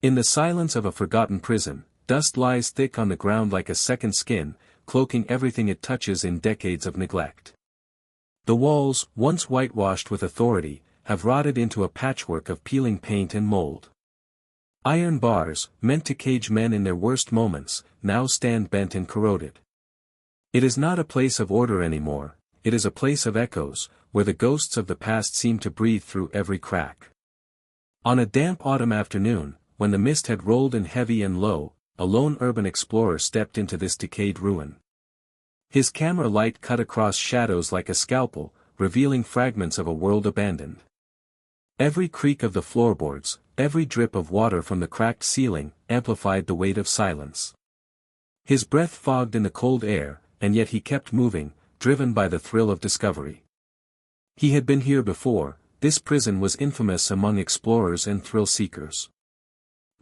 In the silence of a forgotten prison, dust lies thick on the ground like a second skin, cloaking everything it touches in decades of neglect. The walls, once whitewashed with authority, have rotted into a patchwork of peeling paint and mold. Iron bars, meant to cage men in their worst moments, now stand bent and corroded. It is not a place of order anymore, it is a place of echoes, where the ghosts of the past seem to breathe through every crack. On a damp autumn afternoon, when the mist had rolled in heavy and low, a lone urban explorer stepped into this decayed ruin. His camera light cut across shadows like a scalpel, revealing fragments of a world abandoned. Every creak of the floorboards, every drip of water from the cracked ceiling, amplified the weight of silence. His breath fogged in the cold air, and yet he kept moving, driven by the thrill of discovery. He had been here before, this prison was infamous among explorers and thrill-seekers.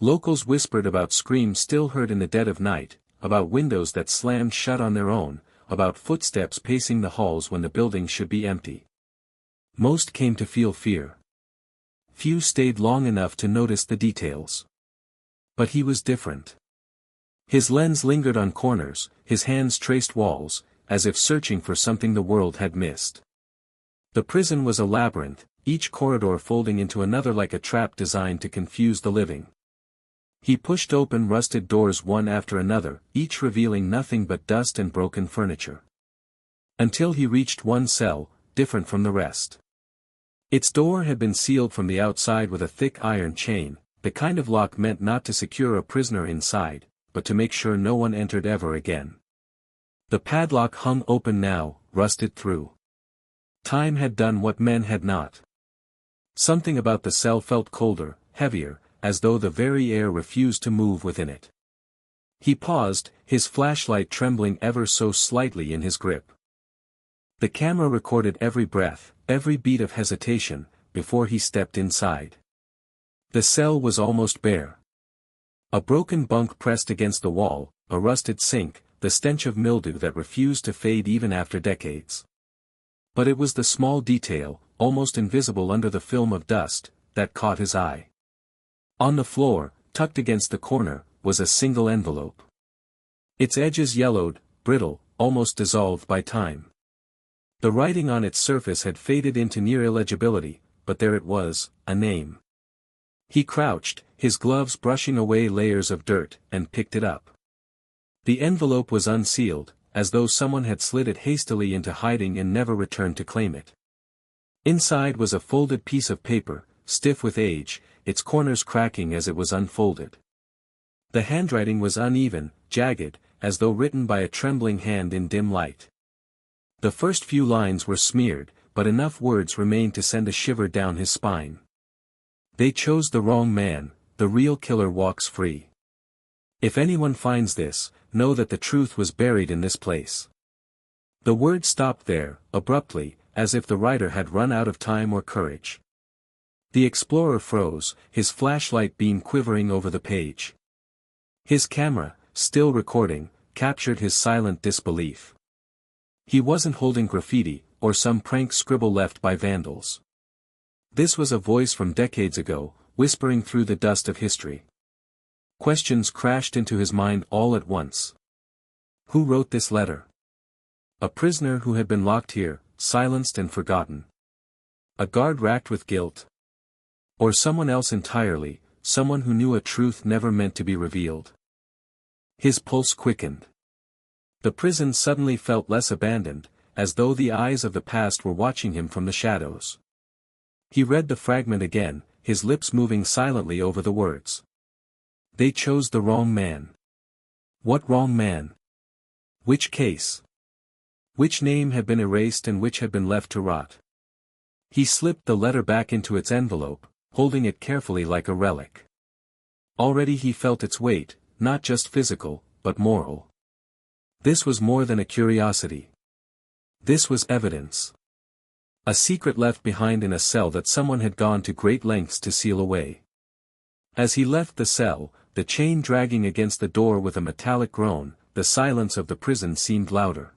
Locals whispered about screams still heard in the dead of night, about windows that slammed shut on their own, about footsteps pacing the halls when the building should be empty. Most came to feel fear. Few stayed long enough to notice the details. But he was different. His lens lingered on corners, his hands traced walls, as if searching for something the world had missed. The prison was a labyrinth, each corridor folding into another like a trap designed to confuse the living. He pushed open rusted doors one after another, each revealing nothing but dust and broken furniture. Until he reached one cell, different from the rest. Its door had been sealed from the outside with a thick iron chain, the kind of lock meant not to secure a prisoner inside, but to make sure no one entered ever again. The padlock hung open now, rusted through. Time had done what men had not. Something about the cell felt colder, heavier, as though the very air refused to move within it. He paused, his flashlight trembling ever so slightly in his grip. The camera recorded every breath, every beat of hesitation, before he stepped inside. The cell was almost bare. A broken bunk pressed against the wall, a rusted sink, the stench of mildew that refused to fade even after decades. But it was the small detail, almost invisible under the film of dust, that caught his eye. On the floor, tucked against the corner, was a single envelope. Its edges yellowed, brittle, almost dissolved by time. The writing on its surface had faded into near illegibility, but there it was, a name. He crouched, his gloves brushing away layers of dirt, and picked it up. The envelope was unsealed, as though someone had slid it hastily into hiding and never returned to claim it. Inside was a folded piece of paper, stiff with age, its corners cracking as it was unfolded. The handwriting was uneven, jagged, as though written by a trembling hand in dim light. The first few lines were smeared, but enough words remained to send a shiver down his spine. They chose the wrong man, the real killer walks free. If anyone finds this, know that the truth was buried in this place. The word stopped there, abruptly, as if the writer had run out of time or courage. The explorer froze, his flashlight beam quivering over the page. His camera, still recording, captured his silent disbelief. He wasn't holding graffiti, or some prank scribble left by vandals. This was a voice from decades ago, whispering through the dust of history. Questions crashed into his mind all at once. Who wrote this letter? A prisoner who had been locked here, silenced and forgotten. A guard racked with guilt. Or someone else entirely, someone who knew a truth never meant to be revealed. His pulse quickened. The prison suddenly felt less abandoned, as though the eyes of the past were watching him from the shadows. He read the fragment again, his lips moving silently over the words. They chose the wrong man. What wrong man? Which case? Which name had been erased and which had been left to rot? He slipped the letter back into its envelope, holding it carefully like a relic. Already he felt its weight, not just physical, but moral. This was more than a curiosity. This was evidence. A secret left behind in a cell that someone had gone to great lengths to seal away. As he left the cell, the chain dragging against the door with a metallic groan, the silence of the prison seemed louder.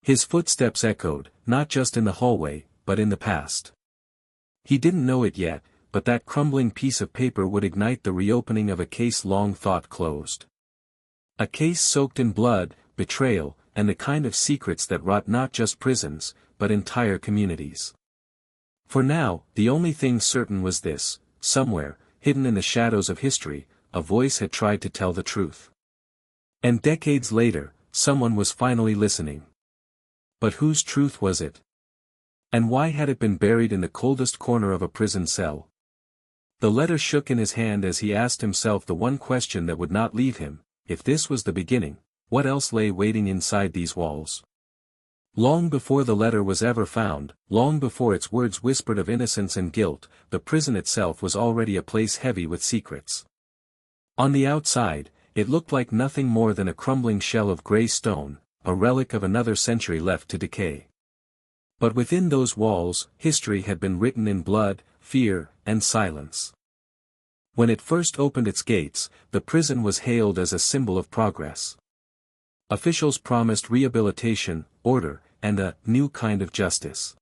His footsteps echoed, not just in the hallway, but in the past. He didn't know it yet, but that crumbling piece of paper would ignite the reopening of a case long thought closed. A case soaked in blood, betrayal, and the kind of secrets that rot not just prisons, but entire communities. For now, the only thing certain was this: somewhere, hidden in the shadows of history, a voice had tried to tell the truth. And decades later, someone was finally listening. But whose truth was it? And why had it been buried in the coldest corner of a prison cell? The letter shook in his hand as he asked himself the one question that would not leave him: if this was the beginning, what else lay waiting inside these walls? Long before the letter was ever found, long before its words whispered of innocence and guilt, the prison itself was already a place heavy with secrets. On the outside, it looked like nothing more than a crumbling shell of gray stone, a relic of another century left to decay. But within those walls, history had been written in blood, fear, and silence. When it first opened its gates, the prison was hailed as a symbol of progress. Officials promised rehabilitation, order, and a new kind of justice.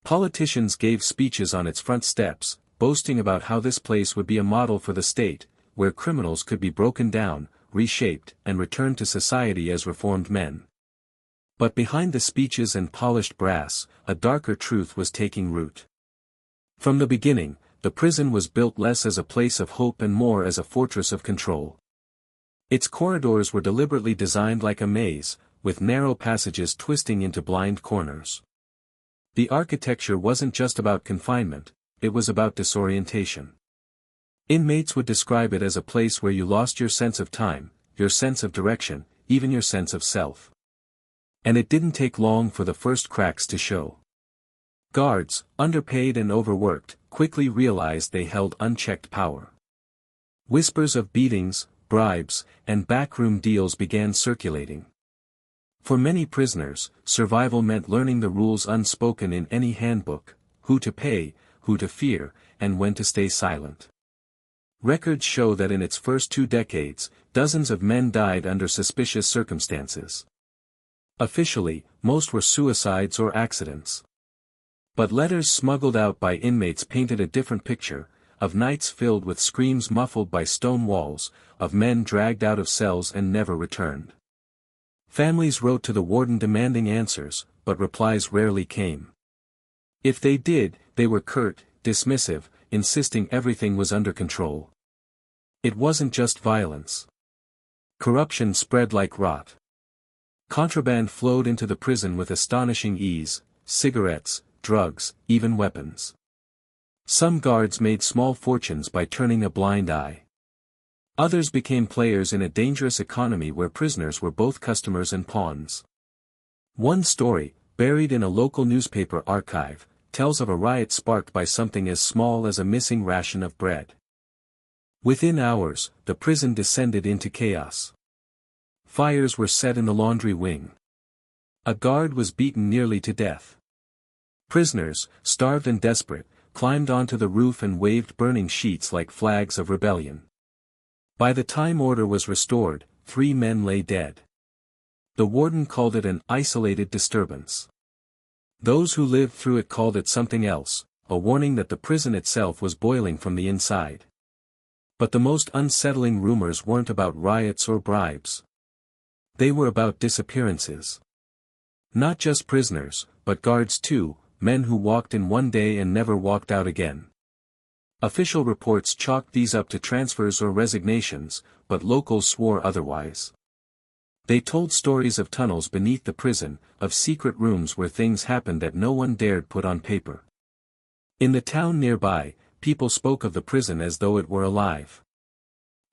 Politicians gave speeches on its front steps, boasting about how this place would be a model for the state, where criminals could be broken down, reshaped, and returned to society as reformed men. But behind the speeches and polished brass, a darker truth was taking root. From the beginning, the prison was built less as a place of hope and more as a fortress of control. Its corridors were deliberately designed like a maze, with narrow passages twisting into blind corners. The architecture wasn't just about confinement, it was about disorientation. Inmates would describe it as a place where you lost your sense of time, your sense of direction, even your sense of self. And it didn't take long for the first cracks to show. Guards, underpaid and overworked, quickly realized they held unchecked power. Whispers of beatings, bribes, and backroom deals began circulating. For many prisoners, survival meant learning the rules unspoken in any handbook: who to pay, who to fear, and when to stay silent. Records show that in its first 2 decades, dozens of men died under suspicious circumstances. Officially, most were suicides or accidents. But letters smuggled out by inmates painted a different picture, of nights filled with screams muffled by stone walls, of men dragged out of cells and never returned. Families wrote to the warden demanding answers, but replies rarely came. If they did, they were curt, dismissive, insisting everything was under control. It wasn't just violence. Corruption spread like rot. Contraband flowed into the prison with astonishing ease: cigarettes, drugs, even weapons. Some guards made small fortunes by turning a blind eye. Others became players in a dangerous economy where prisoners were both customers and pawns. One story, buried in a local newspaper archive, tells of a riot sparked by something as small as a missing ration of bread. Within hours, the prison descended into chaos. Fires were set in the laundry wing. A guard was beaten nearly to death. Prisoners, starved and desperate, climbed onto the roof and waved burning sheets like flags of rebellion. By the time order was restored, 3 men lay dead. The warden called it an isolated disturbance. Those who lived through it called it something else, a warning that the prison itself was boiling from the inside. But the most unsettling rumors weren't about riots or bribes. They were about disappearances. Not just prisoners, but guards too, men who walked in one day and never walked out again. Official reports chalked these up to transfers or resignations, but locals swore otherwise. They told stories of tunnels beneath the prison, of secret rooms where things happened that no one dared put on paper. In the town nearby, people spoke of the prison as though it were alive.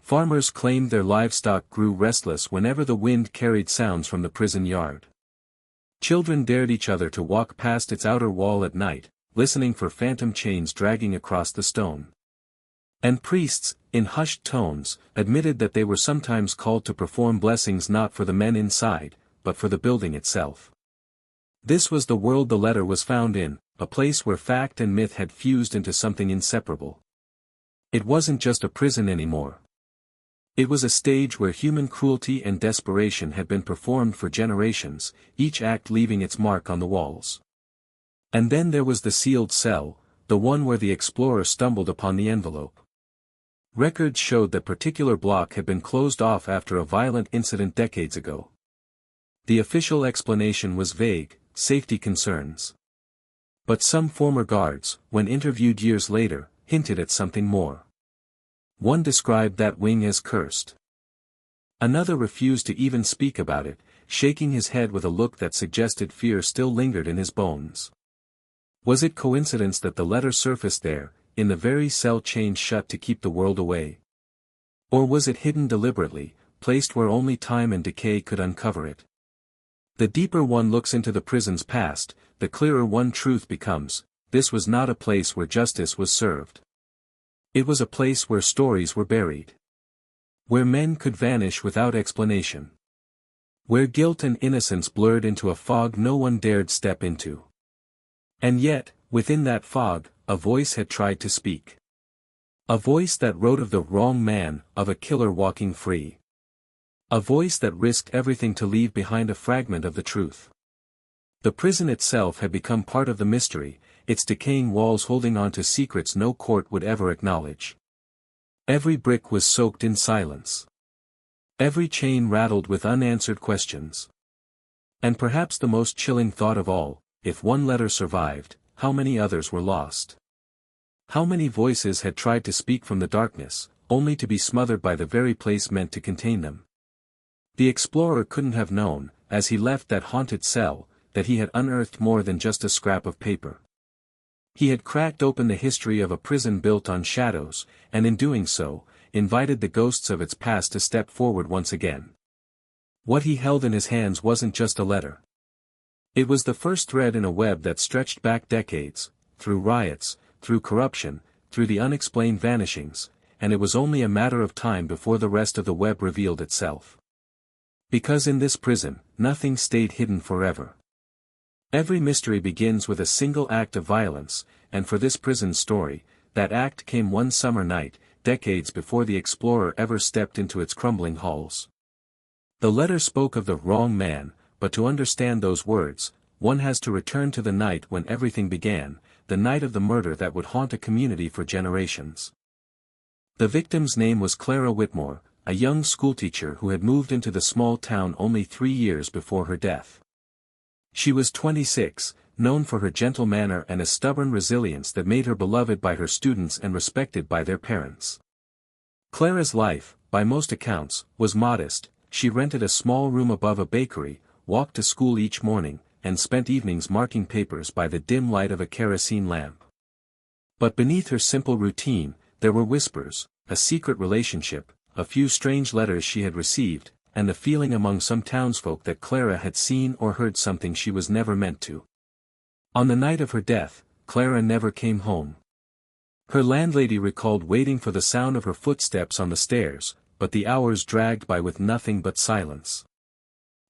Farmers claimed their livestock grew restless whenever the wind carried sounds from the prison yard. Children dared each other to walk past its outer wall at night, listening for phantom chains dragging across the stone. And priests, in hushed tones, admitted that they were sometimes called to perform blessings not for the men inside, but for the building itself. This was the world the letter was found in, a place where fact and myth had fused into something inseparable. It wasn't just a prison anymore. It was a stage where human cruelty and desperation had been performed for generations, each act leaving its mark on the walls. And then there was the sealed cell, the one where the explorer stumbled upon the envelope. Records showed that particular block had been closed off after a violent incident decades ago. The official explanation was vague, safety concerns. But some former guards, when interviewed years later, hinted at something more. One described that wing as cursed. Another refused to even speak about it, shaking his head with a look that suggested fear still lingered in his bones. Was it coincidence that the letter surfaced there, in the very cell chained shut to keep the world away? Or was it hidden deliberately, placed where only time and decay could uncover it? The deeper one looks into the prison's past, the clearer one truth becomes: this was not a place where justice was served. It was a place where stories were buried. Where men could vanish without explanation. Where guilt and innocence blurred into a fog no one dared step into. And yet, within that fog, a voice had tried to speak. A voice that wrote of the wrong man, of a killer walking free. A voice that risked everything to leave behind a fragment of the truth. The prison itself had become part of the mystery, its decaying walls holding on to secrets no court would ever acknowledge. Every brick was soaked in silence. Every chain rattled with unanswered questions. And perhaps the most chilling thought of all, if one letter survived, how many others were lost? How many voices had tried to speak from the darkness, only to be smothered by the very place meant to contain them? The explorer couldn't have known, as he left that haunted cell, that he had unearthed more than just a scrap of paper. He had cracked open the history of a prison built on shadows, and in doing so, invited the ghosts of its past to step forward once again. What he held in his hands wasn't just a letter. It was the first thread in a web that stretched back decades, through riots, through corruption, through the unexplained vanishings, and it was only a matter of time before the rest of the web revealed itself. Because in this prison, nothing stayed hidden forever. Every mystery begins with a single act of violence, and for this prison story, that act came one summer night, decades before the explorer ever stepped into its crumbling halls. The letter spoke of the wrong man, but to understand those words, one has to return to the night when everything began, the night of the murder that would haunt a community for generations. The victim's name was Clara Whitmore, a young schoolteacher who had moved into the small town only 3 years before her death. She was 26, known for her gentle manner and a stubborn resilience that made her beloved by her students and respected by their parents. Clara's life, by most accounts, was modest. She rented a small room above a bakery, walked to school each morning, and spent evenings marking papers by the dim light of a kerosene lamp. But beneath her simple routine, there were whispers, a secret relationship, a few strange letters she had received, and the feeling among some townsfolk that Clara had seen or heard something she was never meant to. On the night of her death, Clara never came home. Her landlady recalled waiting for the sound of her footsteps on the stairs, but the hours dragged by with nothing but silence.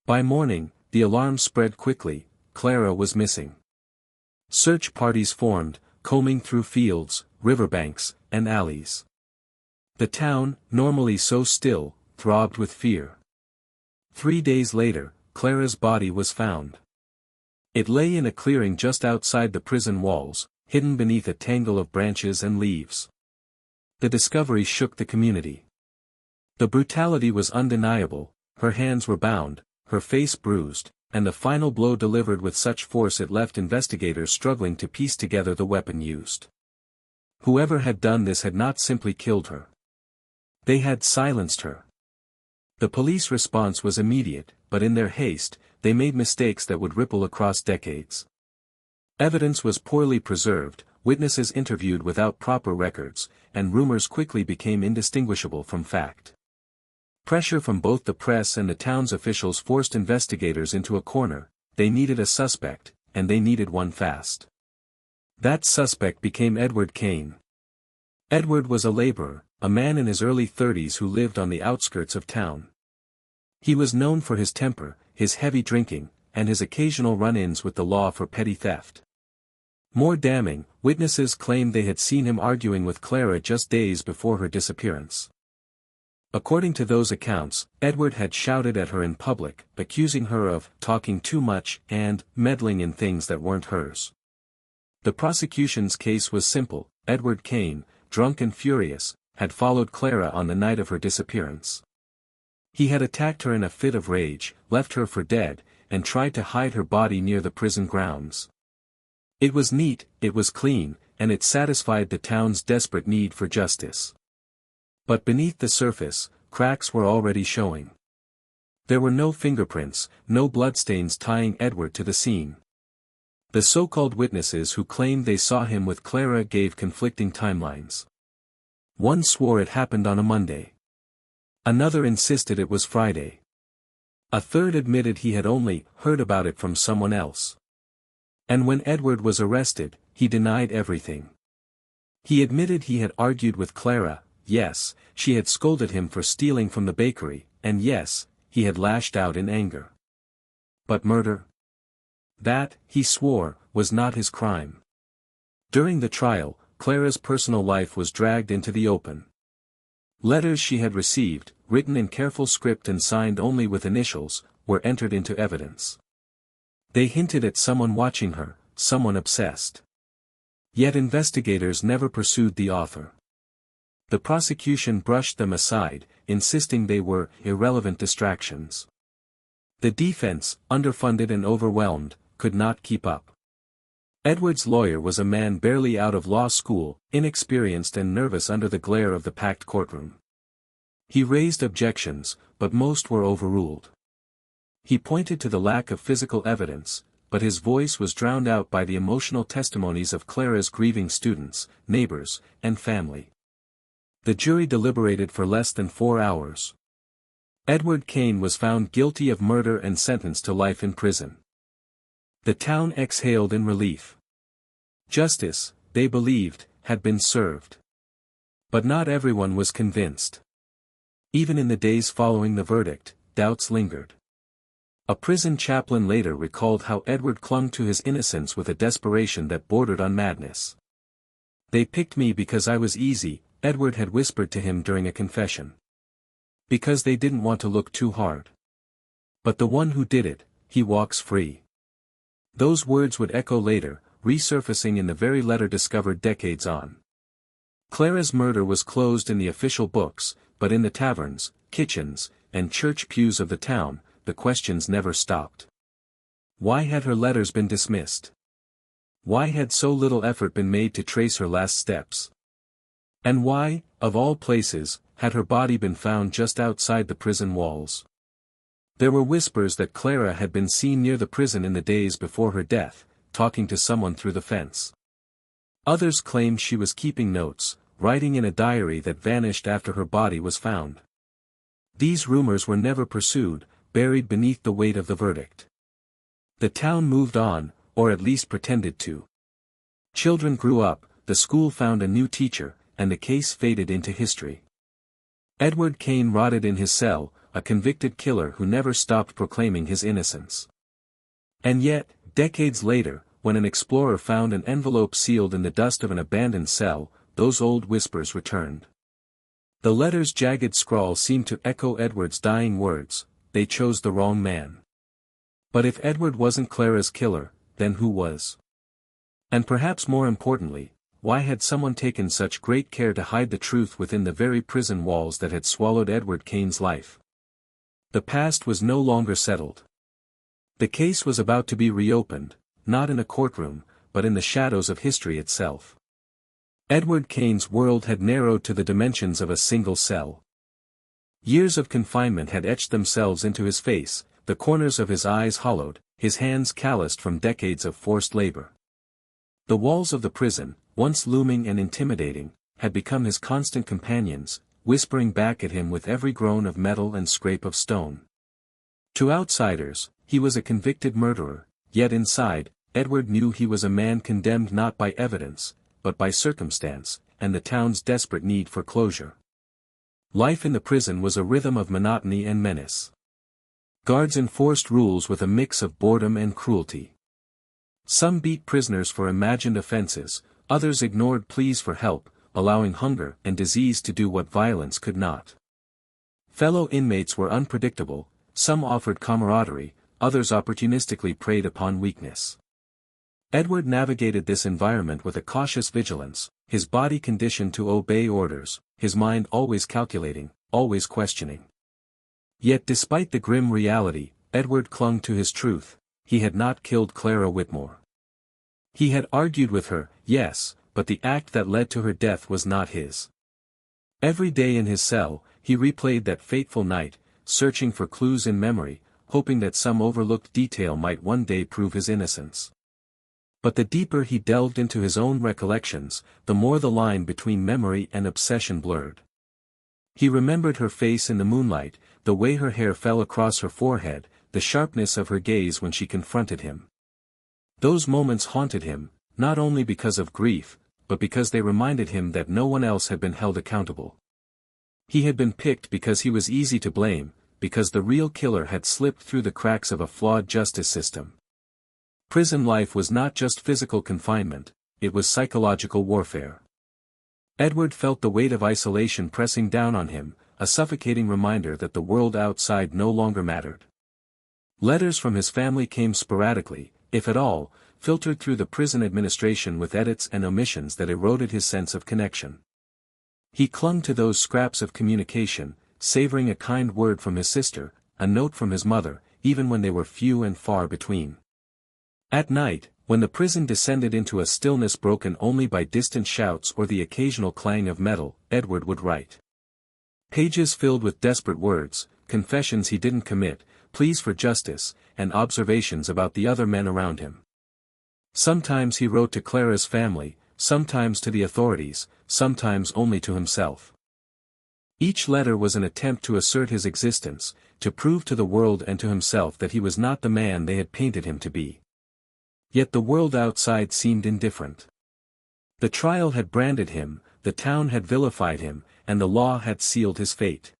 By morning, the alarm spread quickly: Clara was missing. Search parties formed, combing through fields, riverbanks, and alleys. The town, normally so still, throbbed with fear. 3 days later, Clara's body was found. It lay in a clearing just outside the prison walls, hidden beneath a tangle of branches and leaves. The discovery shook the community. The brutality was undeniable: her hands were bound, her face bruised, and the final blow delivered with such force it left investigators struggling to piece together the weapon used. Whoever had done this had not simply killed her. They had silenced her. The police response was immediate, but in their haste, they made mistakes that would ripple across decades. Evidence was poorly preserved, witnesses interviewed without proper records, and rumors quickly became indistinguishable from fact. Pressure from both the press and the town's officials forced investigators into a corner. They needed a suspect, and they needed one fast. That suspect became Edward Kane. Edward was a laborer, a man in his early 30s who lived on the outskirts of town. He was known for his temper, his heavy drinking, and his occasional run-ins with the law for petty theft. More damning, witnesses claimed they had seen him arguing with Clara just days before her disappearance. According to those accounts, Edward had shouted at her in public, accusing her of talking too much and meddling in things that weren't hers. The prosecution's case was simple. Edward Kane, drunk and furious, had followed Clara on the night of her disappearance. He had attacked her in a fit of rage, left her for dead, and tried to hide her body near the prison grounds. It was neat, it was clean, and it satisfied the town's desperate need for justice. But beneath the surface, cracks were already showing. There were no fingerprints, no bloodstains tying Edward to the scene. The so-called witnesses who claimed they saw him with Clara gave conflicting timelines. One swore it happened on a Monday. Another insisted it was Friday. A third admitted he had only heard about it from someone else. And when Edward was arrested, he denied everything. He admitted he had argued with Clara, yes, she had scolded him for stealing from the bakery, and yes, he had lashed out in anger. But murder? That, he swore, was not his crime. During the trial, Clara's personal life was dragged into the open. Letters she had received, written in careful script and signed only with initials, were entered into evidence. They hinted at someone watching her, someone obsessed. Yet investigators never pursued the author. The prosecution brushed them aside, insisting they were irrelevant distractions. The defense, underfunded and overwhelmed, could not keep up. Edward's lawyer was a man barely out of law school, inexperienced and nervous under the glare of the packed courtroom. He raised objections, but most were overruled. He pointed to the lack of physical evidence, but his voice was drowned out by the emotional testimonies of Clara's grieving students, neighbors, and family. The jury deliberated for less than 4 hours. Edward Kane was found guilty of murder and sentenced to life in prison. The town exhaled in relief. Justice, they believed, had been served. But not everyone was convinced. Even in the days following the verdict, doubts lingered. A prison chaplain later recalled how Edward clung to his innocence with a desperation that bordered on madness. "They picked me because I was easy," Edward had whispered to him during a confession. "Because they didn't want to look too hard. But the one who did it, he walks free." Those words would echo later, resurfacing in the very letter discovered decades on. Clara's murder was closed in the official books, but in the taverns, kitchens, and church pews of the town, the questions never stopped. Why had her letters been dismissed? Why had so little effort been made to trace her last steps? And why, of all places, had her body been found just outside the prison walls? There were whispers that Clara had been seen near the prison in the days before her death, talking to someone through the fence. Others claimed she was keeping notes, writing in a diary that vanished after her body was found. These rumors were never pursued, buried beneath the weight of the verdict. The town moved on, or at least pretended to. Children grew up, the school found a new teacher, and the case faded into history. Edward Kane rotted in his cell, a convicted killer who never stopped proclaiming his innocence. And yet, decades later, when an explorer found an envelope sealed in the dust of an abandoned cell, those old whispers returned. The letter's jagged scrawl seemed to echo Edward's dying words, "They chose the wrong man." But if Edward wasn't Clara's killer, then who was? And perhaps more importantly, why had someone taken such great care to hide the truth within the very prison walls that had swallowed Edward Kane's life? The past was no longer settled. The case was about to be reopened, not in a courtroom, but in the shadows of history itself. Edward Kane's world had narrowed to the dimensions of a single cell. Years of confinement had etched themselves into his face, the corners of his eyes hollowed, his hands calloused from decades of forced labor. The walls of the prison, once looming and intimidating, had become his constant companions, whispering back at him with every groan of metal and scrape of stone. To outsiders, he was a convicted murderer, yet inside, Edward knew he was a man condemned not by evidence, but by circumstance, and the town's desperate need for closure. Life in the prison was a rhythm of monotony and menace. Guards enforced rules with a mix of boredom and cruelty. Some beat prisoners for imagined offenses, others ignored pleas for help, allowing hunger and disease to do what violence could not. Fellow inmates were unpredictable, some offered camaraderie, others opportunistically preyed upon weakness. Edward navigated this environment with a cautious vigilance, his body conditioned to obey orders, his mind always calculating, always questioning. Yet despite the grim reality, Edward clung to his truth: he had not killed Clara Whitmore. He had argued with her, yes, but the act that led to her death was not his. Every day in his cell, he replayed that fateful night, searching for clues in memory, hoping that some overlooked detail might one day prove his innocence. But the deeper he delved into his own recollections, the more the line between memory and obsession blurred. He remembered her face in the moonlight, the way her hair fell across her forehead, the sharpness of her gaze when she confronted him. Those moments haunted him, not only because of grief, but because they reminded him that no one else had been held accountable. He had been picked because he was easy to blame, because the real killer had slipped through the cracks of a flawed justice system. Prison life was not just physical confinement, it was psychological warfare. Edward felt the weight of isolation pressing down on him, a suffocating reminder that the world outside no longer mattered. Letters from his family came sporadically, if at all, filtered through the prison administration with edits and omissions that eroded his sense of connection. He clung to those scraps of communication, savoring a kind word from his sister, a note from his mother, even when they were few and far between. At night, when the prison descended into a stillness broken only by distant shouts or the occasional clang of metal, Edward would write. Pages filled with desperate words, confessions he didn't commit, pleas for justice, and observations about the other men around him. Sometimes he wrote to Clara's family, sometimes to the authorities, sometimes only to himself. Each letter was an attempt to assert his existence, to prove to the world and to himself that he was not the man they had painted him to be. Yet the world outside seemed indifferent. The trial had branded him, the town had vilified him, and the law had sealed his fate.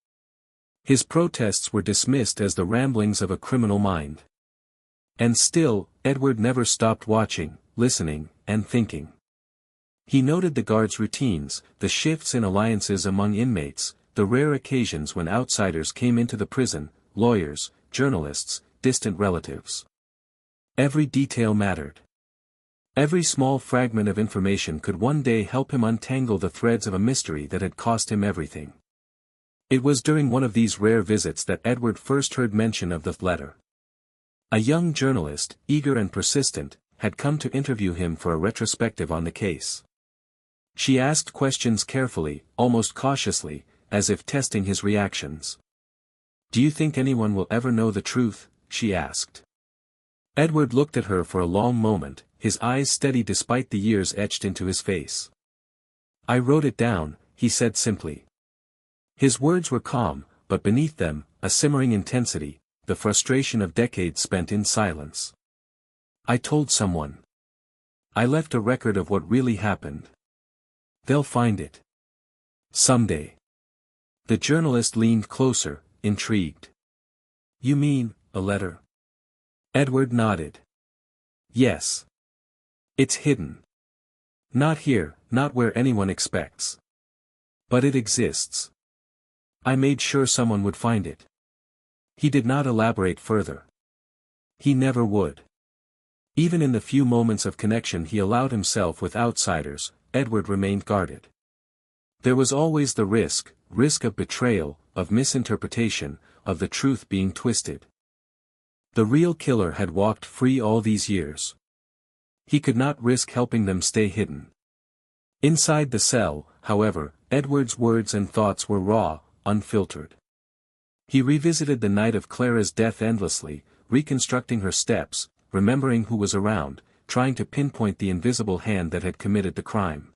His protests were dismissed as the ramblings of a criminal mind. And still, Edward never stopped watching, listening, and thinking. He noted the guards' routines, the shifts in alliances among inmates, the rare occasions when outsiders came into the prison, lawyers, journalists, distant relatives. Every detail mattered. Every small fragment of information could one day help him untangle the threads of a mystery that had cost him everything. It was during one of these rare visits that Edward first heard mention of the letter. A young journalist, eager and persistent, had come to interview him for a retrospective on the case. She asked questions carefully, almost cautiously, as if testing his reactions. "Do you think anyone will ever know the truth?" she asked. Edward looked at her for a long moment, his eyes steady despite the years etched into his face. "I wrote it down," he said simply. His words were calm, but beneath them, a simmering intensity, the frustration of decades spent in silence. "I told someone. I left a record of what really happened. They'll find it. Someday." The journalist leaned closer, intrigued. "You mean, a letter?" Edward nodded. "Yes. It's hidden. Not here, not where anyone expects. But it exists. I made sure someone would find it." He did not elaborate further. He never would. Even in the few moments of connection he allowed himself with outsiders, Edward remained guarded. There was always the risk of betrayal, of misinterpretation, of the truth being twisted. The real killer had walked free all these years. He could not risk helping them stay hidden. Inside the cell, however, Edward's words and thoughts were raw, unfiltered. He revisited the night of Clara's death endlessly, reconstructing her steps, remembering who was around, trying to pinpoint the invisible hand that had committed the crime.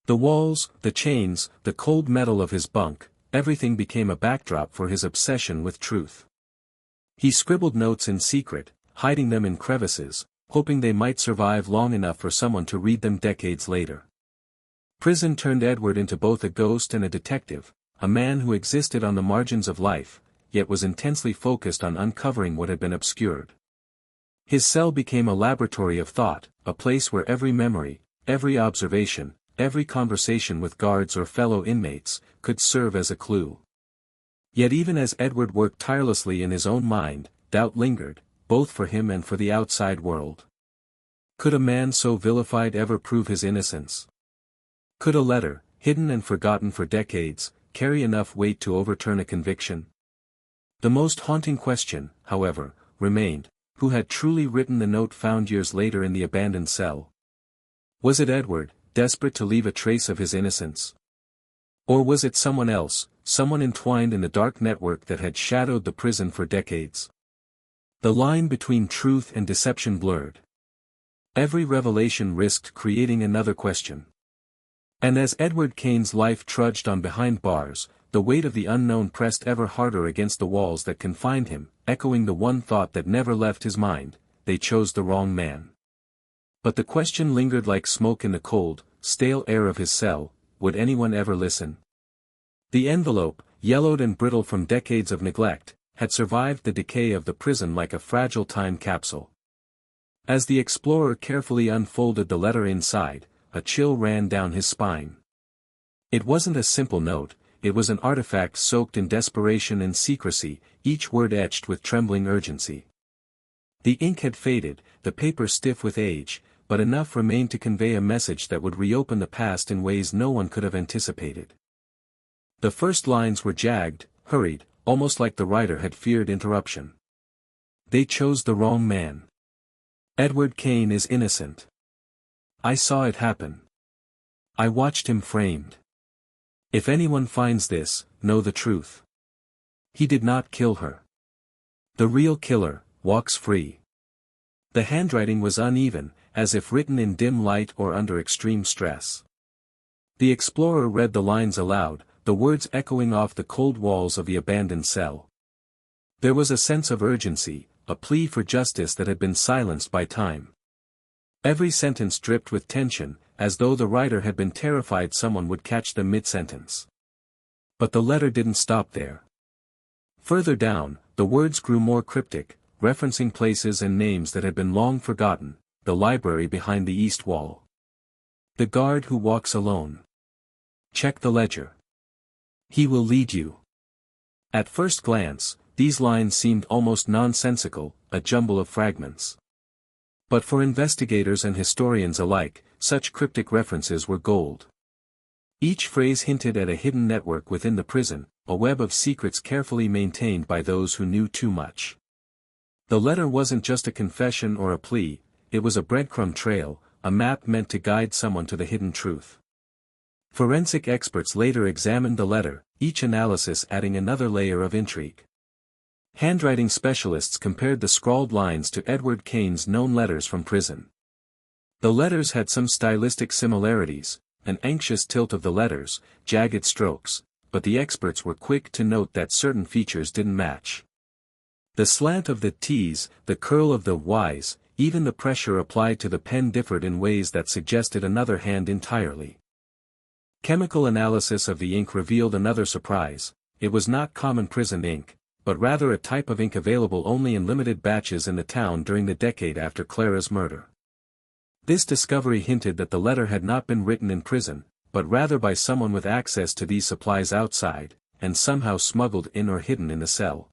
The walls, the chains, the cold metal of his bunk, everything became a backdrop for his obsession with truth. He scribbled notes in secret, hiding them in crevices, hoping they might survive long enough for someone to read them decades later. Prison turned Edward into both a ghost and a detective, a man who existed on the margins of life, yet was intensely focused on uncovering what had been obscured. His cell became a laboratory of thought, a place where every memory, every observation, every conversation with guards or fellow inmates, could serve as a clue. Yet even as Edward worked tirelessly in his own mind, doubt lingered, both for him and for the outside world. Could a man so vilified ever prove his innocence? Could a letter, hidden and forgotten for decades, carry enough weight to overturn a conviction? The most haunting question, however, remained: who had truly written the note found years later in the abandoned cell? Was it Edward, desperate to leave a trace of his innocence? Or was it someone else, someone entwined in the dark network that had shadowed the prison for decades? The line between truth and deception blurred. Every revelation risked creating another question. And as Edward Kane's life trudged on behind bars, the weight of the unknown pressed ever harder against the walls that confined him, echoing the one thought that never left his mind: they chose the wrong man. But the question lingered like smoke in the cold, stale air of his cell: would anyone ever listen? The envelope, yellowed and brittle from decades of neglect, had survived the decay of the prison like a fragile time capsule. As the explorer carefully unfolded the letter inside, a chill ran down his spine. It wasn't a simple note, it was an artifact soaked in desperation and secrecy, each word etched with trembling urgency. The ink had faded, the paper stiff with age, but enough remained to convey a message that would reopen the past in ways no one could have anticipated. The first lines were jagged, hurried, almost like the writer had feared interruption. They chose the wrong man. Edward Kane is innocent. I saw it happen. I watched him framed. If anyone finds this, know the truth. He did not kill her. The real killer walks free. The handwriting was uneven, as if written in dim light or under extreme stress. The explorer read the lines aloud, the words echoing off the cold walls of the abandoned cell. There was a sense of urgency, a plea for justice that had been silenced by time. Every sentence dripped with tension, as though the writer had been terrified someone would catch them mid-sentence. But the letter didn't stop there. Further down, the words grew more cryptic, referencing places and names that had been long forgotten: the library behind the east wall. The guard who walks alone. Check the ledger. He will lead you. At first glance, these lines seemed almost nonsensical, a jumble of fragments. But for investigators and historians alike, such cryptic references were gold. Each phrase hinted at a hidden network within the prison, a web of secrets carefully maintained by those who knew too much. The letter wasn't just a confession or a plea, it was a breadcrumb trail, a map meant to guide someone to the hidden truth. Forensic experts later examined the letter, each analysis adding another layer of intrigue. Handwriting specialists compared the scrawled lines to Edward Kane's known letters from prison. The letters had some stylistic similarities, an anxious tilt of the letters, jagged strokes, but the experts were quick to note that certain features didn't match. The slant of the T's, the curl of the Y's, even the pressure applied to the pen differed in ways that suggested another hand entirely. Chemical analysis of the ink revealed another surprise: it was not common prison ink, but rather a type of ink available only in limited batches in the town during the decade after Clara's murder. This discovery hinted that the letter had not been written in prison, but rather by someone with access to these supplies outside, and somehow smuggled in or hidden in the cell.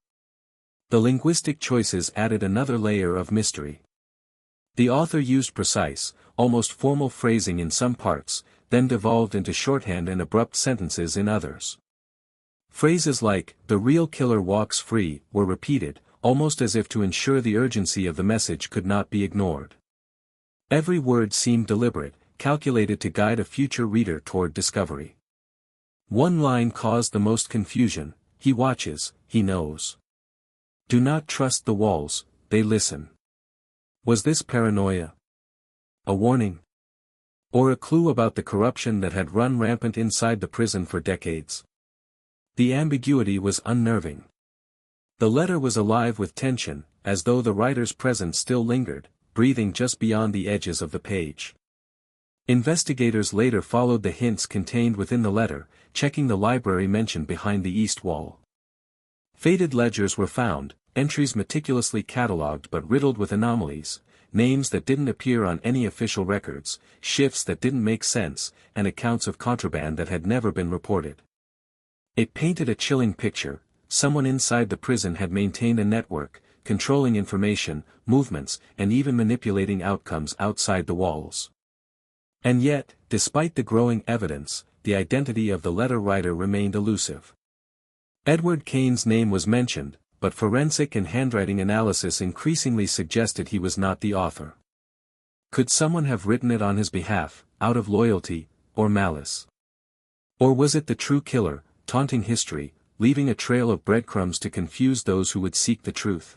The linguistic choices added another layer of mystery. The author used precise, almost formal phrasing in some parts, then devolved into shorthand and abrupt sentences in others. Phrases like, "the real killer walks free," were repeated, almost as if to ensure the urgency of the message could not be ignored. Every word seemed deliberate, calculated to guide a future reader toward discovery. One line caused the most confusion: "He watches, he knows. Do not trust the walls, they listen." Was this paranoia? A warning? Or a clue about the corruption that had run rampant inside the prison for decades? The ambiguity was unnerving. The letter was alive with tension, as though the writer's presence still lingered, breathing just beyond the edges of the page. Investigators later followed the hints contained within the letter, checking the library mentioned behind the east wall. Faded ledgers were found, entries meticulously catalogued but riddled with anomalies, names that didn't appear on any official records, shifts that didn't make sense, and accounts of contraband that had never been reported. It painted a chilling picture: someone inside the prison had maintained a network, controlling information, movements, and even manipulating outcomes outside the walls. And yet, despite the growing evidence, the identity of the letter writer remained elusive. Edward Kane's name was mentioned, but forensic and handwriting analysis increasingly suggested he was not the author. Could someone have written it on his behalf, out of loyalty, or malice? Or was it the true killer, taunting history, leaving a trail of breadcrumbs to confuse those who would seek the truth?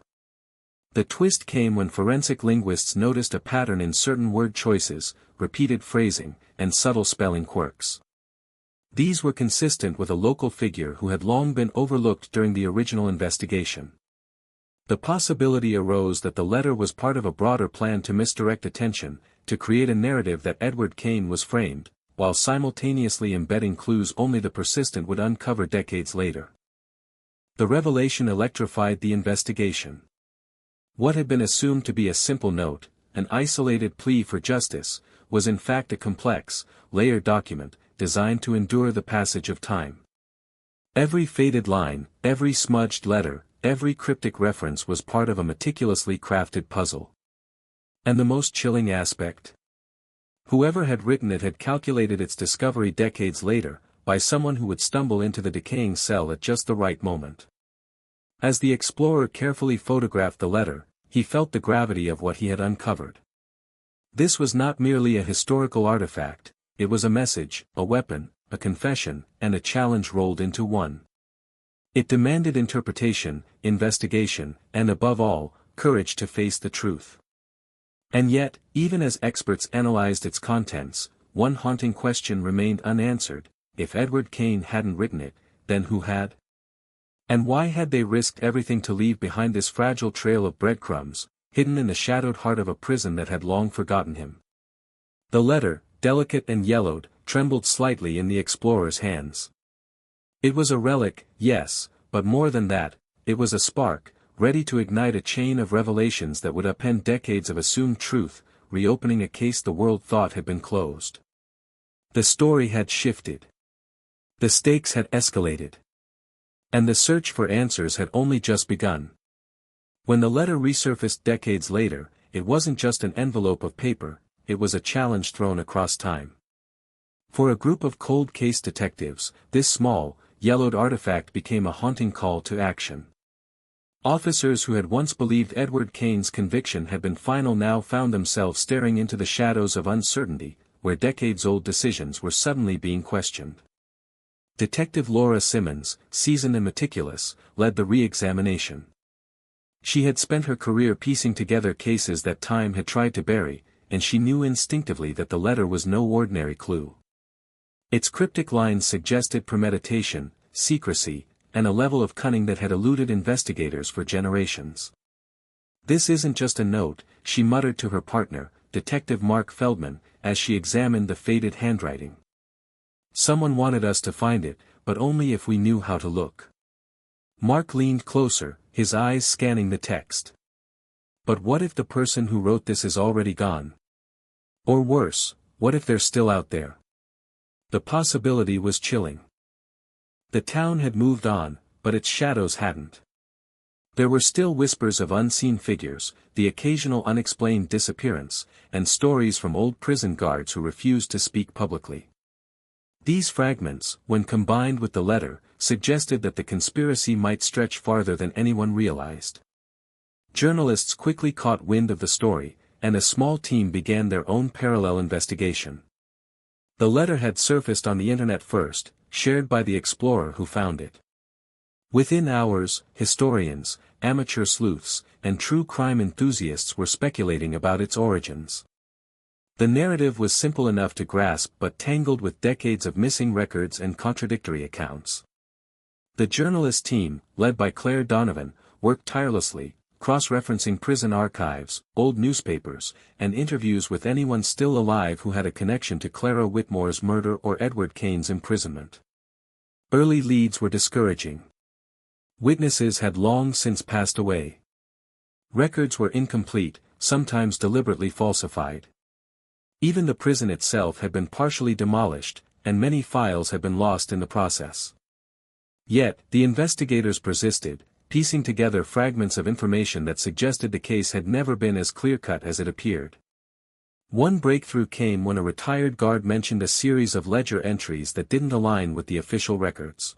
The twist came when forensic linguists noticed a pattern in certain word choices, repeated phrasing, and subtle spelling quirks. These were consistent with a local figure who had long been overlooked during the original investigation. The possibility arose that the letter was part of a broader plan to misdirect attention, to create a narrative that Edward Kane was framed, while simultaneously embedding clues only the persistent would uncover decades later. The revelation electrified the investigation. What had been assumed to be a simple note, an isolated plea for justice, was in fact a complex, layered document, designed to endure the passage of time. Every faded line, every smudged letter, every cryptic reference was part of a meticulously crafted puzzle. And the most chilling aspect? Whoever had written it had calculated its discovery decades later, by someone who would stumble into the decaying cell at just the right moment. As the explorer carefully photographed the letter, he felt the gravity of what he had uncovered. This was not merely a historical artifact, it was a message, a weapon, a confession, and a challenge rolled into one. It demanded interpretation, investigation, and above all, courage to face the truth. And yet, even as experts analyzed its contents, one haunting question remained unanswered: if Edward Kane hadn't written it, then who had? And why had they risked everything to leave behind this fragile trail of breadcrumbs, hidden in the shadowed heart of a prison that had long forgotten him? The letter, delicate and yellowed, trembled slightly in the explorer's hands. It was a relic, yes, but more than that, it was a spark, ready to ignite a chain of revelations that would upend decades of assumed truth, reopening a case the world thought had been closed. The story had shifted. The stakes had escalated. And the search for answers had only just begun. When the letter resurfaced decades later, it wasn't just an envelope of paper, it was a challenge thrown across time. For a group of cold case detectives, this small, yellowed artifact became a haunting call to action. Officers who had once believed Edward Kane's conviction had been final now found themselves staring into the shadows of uncertainty, where decades-old decisions were suddenly being questioned. Detective Laura Simmons, seasoned and meticulous, led the re-examination. She had spent her career piecing together cases that time had tried to bury, and she knew instinctively that the letter was no ordinary clue. Its cryptic lines suggested premeditation, secrecy, and a level of cunning that had eluded investigators for generations. "This isn't just a note," she muttered to her partner, Detective Mark Feldman, as she examined the faded handwriting. "Someone wanted us to find it, but only if we knew how to look." Mark leaned closer, his eyes scanning the text. "But what if the person who wrote this is already gone? Or worse, what if they're still out there?" The possibility was chilling. The town had moved on, but its shadows hadn't. There were still whispers of unseen figures, the occasional unexplained disappearance, and stories from old prison guards who refused to speak publicly. These fragments, when combined with the letter, suggested that the conspiracy might stretch farther than anyone realized. Journalists quickly caught wind of the story, and a small team began their own parallel investigation. The letter had surfaced on the internet first, shared by the explorer who found it. Within hours, historians, amateur sleuths, and true crime enthusiasts were speculating about its origins. The narrative was simple enough to grasp but tangled with decades of missing records and contradictory accounts. The journalist team, led by Claire Donovan, worked tirelessly, cross-referencing prison archives, old newspapers, and interviews with anyone still alive who had a connection to Clara Whitmore's murder or Edward Kane's imprisonment. Early leads were discouraging. Witnesses had long since passed away. Records were incomplete, sometimes deliberately falsified. Even the prison itself had been partially demolished, and many files had been lost in the process. Yet, the investigators persisted, piecing together fragments of information that suggested the case had never been as clear-cut as it appeared. One breakthrough came when a retired guard mentioned a series of ledger entries that didn't align with the official records.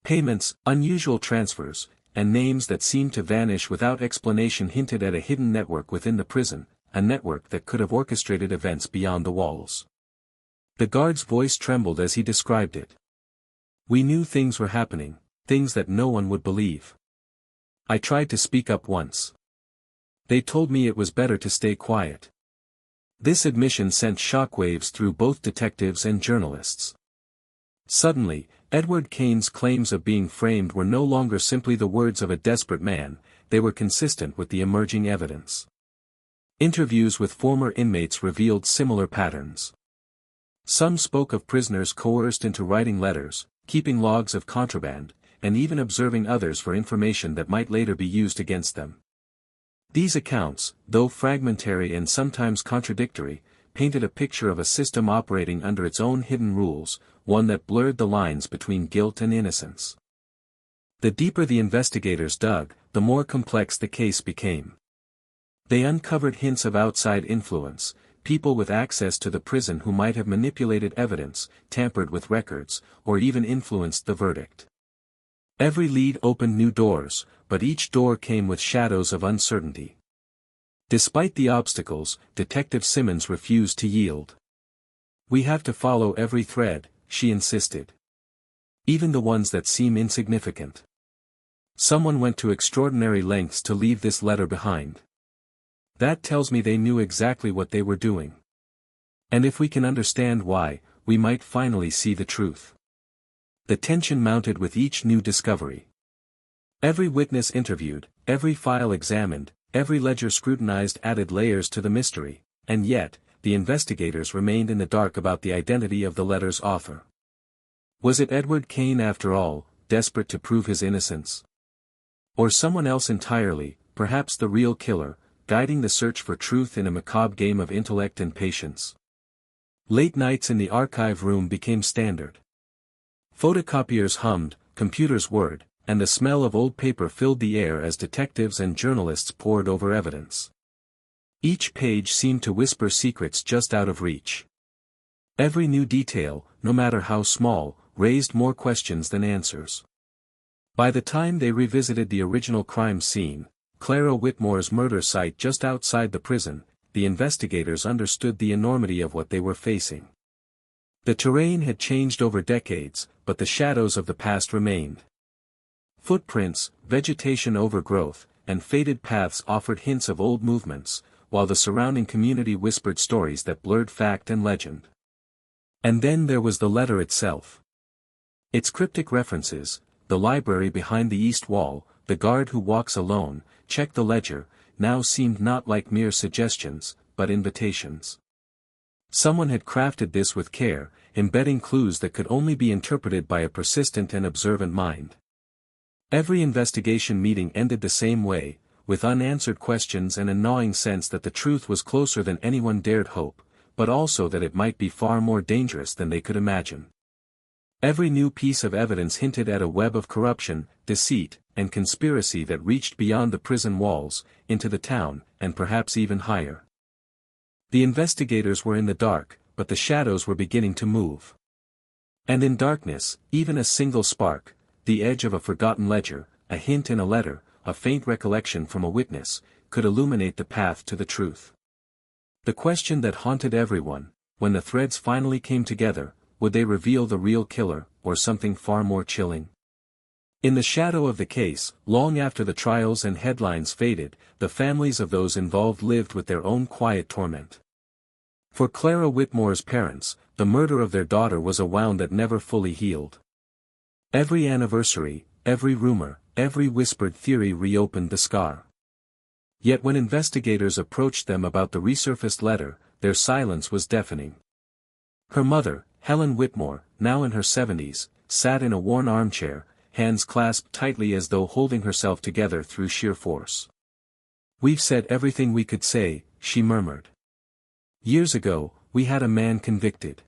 Payments, unusual transfers, and names that seemed to vanish without explanation hinted at a hidden network within the prison, a network that could have orchestrated events beyond the walls. The guard's voice trembled as he described it. "We knew things were happening, things that no one would believe. I tried to speak up once. They told me it was better to stay quiet." This admission sent shockwaves through both detectives and journalists. Suddenly, Edward Kane's claims of being framed were no longer simply the words of a desperate man, they were consistent with the emerging evidence. Interviews with former inmates revealed similar patterns. Some spoke of prisoners coerced into writing letters, keeping logs of contraband, and even observing others for information that might later be used against them. These accounts, though fragmentary and sometimes contradictory, painted a picture of a system operating under its own hidden rules, one that blurred the lines between guilt and innocence. The deeper the investigators dug, the more complex the case became. They uncovered hints of outside influence, people with access to the prison who might have manipulated evidence, tampered with records, or even influenced the verdict. Every lead opened new doors, but each door came with shadows of uncertainty. Despite the obstacles, Detective Simmons refused to yield. "We have to follow every thread," she insisted. "Even the ones that seem insignificant. Someone went to extraordinary lengths to leave this letter behind. That tells me they knew exactly what they were doing. And if we can understand why, we might finally see the truth." The tension mounted with each new discovery. Every witness interviewed, every file examined, every ledger scrutinized added layers to the mystery, and yet, the investigators remained in the dark about the identity of the letter's author. Was it Edward Kane after all, desperate to prove his innocence? Or someone else entirely, perhaps the real killer, guiding the search for truth in a macabre game of intellect and patience? Late nights in the archive room became standard. Photocopiers hummed, computers whirred, and the smell of old paper filled the air as detectives and journalists pored over evidence. Each page seemed to whisper secrets just out of reach. Every new detail, no matter how small, raised more questions than answers. By the time they revisited the original crime scene, Clara Whitmore's murder site just outside the prison, the investigators understood the enormity of what they were facing. The terrain had changed over decades, but the shadows of the past remained. Footprints, vegetation overgrowth, and faded paths offered hints of old movements, while the surrounding community whispered stories that blurred fact and legend. And then there was the letter itself. Its cryptic references, the library behind the east wall, the guard who walks alone, check the ledger, now seemed not like mere suggestions, but invitations. Someone had crafted this with care, embedding clues that could only be interpreted by a persistent and observant mind. Every investigation meeting ended the same way, with unanswered questions and a gnawing sense that the truth was closer than anyone dared hope, but also that it might be far more dangerous than they could imagine. Every new piece of evidence hinted at a web of corruption, deceit, and conspiracy that reached beyond the prison walls, into the town, and perhaps even higher. The investigators were in the dark, but the shadows were beginning to move. And in darkness, even a single spark, the edge of a forgotten ledger, a hint in a letter, a faint recollection from a witness, could illuminate the path to the truth. The question that haunted everyone, when the threads finally came together, would they reveal the real killer, or something far more chilling? In the shadow of the case, long after the trials and headlines faded, the families of those involved lived with their own quiet torment. For Clara Whitmore's parents, the murder of their daughter was a wound that never fully healed. Every anniversary, every rumor, every whispered theory reopened the scar. Yet when investigators approached them about the resurfaced letter, their silence was deafening. Her mother, Helen Whitmore, now in her 70s, sat in a worn armchair, hands clasped tightly as though holding herself together through sheer force. "We've said everything we could say," she murmured. "Years ago, we had a man convicted.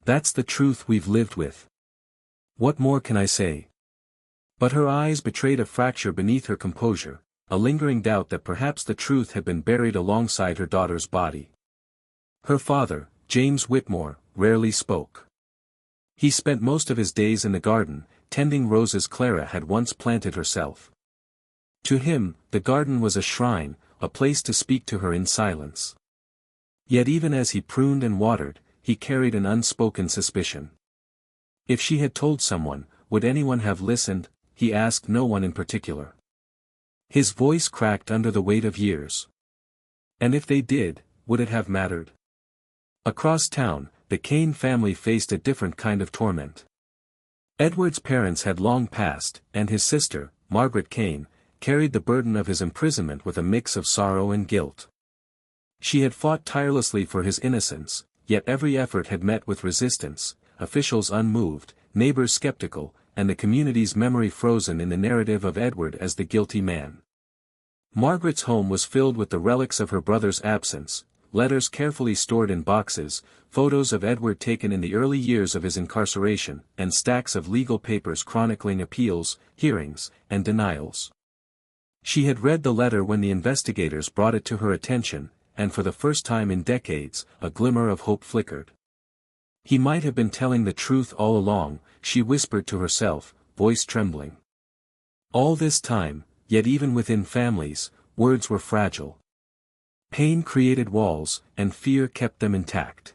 That's the truth we've lived with. What more can I say?" But her eyes betrayed a fracture beneath her composure, a lingering doubt that perhaps the truth had been buried alongside her daughter's body. Her father, James Whitmore, rarely spoke. He spent most of his days in the garden, tending roses Clara had once planted herself. To him, the garden was a shrine, a place to speak to her in silence. Yet even as he pruned and watered, he carried an unspoken suspicion. If she had told someone, would anyone have listened? He asked no one in particular. His voice cracked under the weight of years. And if they did, would it have mattered? Across town, the Kane family faced a different kind of torment. Edward's parents had long passed, and his sister, Margaret Kane, carried the burden of his imprisonment with a mix of sorrow and guilt. She had fought tirelessly for his innocence, yet every effort had met with resistance, officials unmoved, neighbors skeptical, and the community's memory frozen in the narrative of Edward as the guilty man. Margaret's home was filled with the relics of her brother's absence, letters carefully stored in boxes, photos of Edward taken in the early years of his incarceration, and stacks of legal papers chronicling appeals, hearings, and denials. She had read the letter when the investigators brought it to her attention, and for the first time in decades, a glimmer of hope flickered. He might have been telling the truth all along, she whispered to herself, voice trembling. All this time, yet even within families, words were fragile. Pain created walls, and fear kept them intact.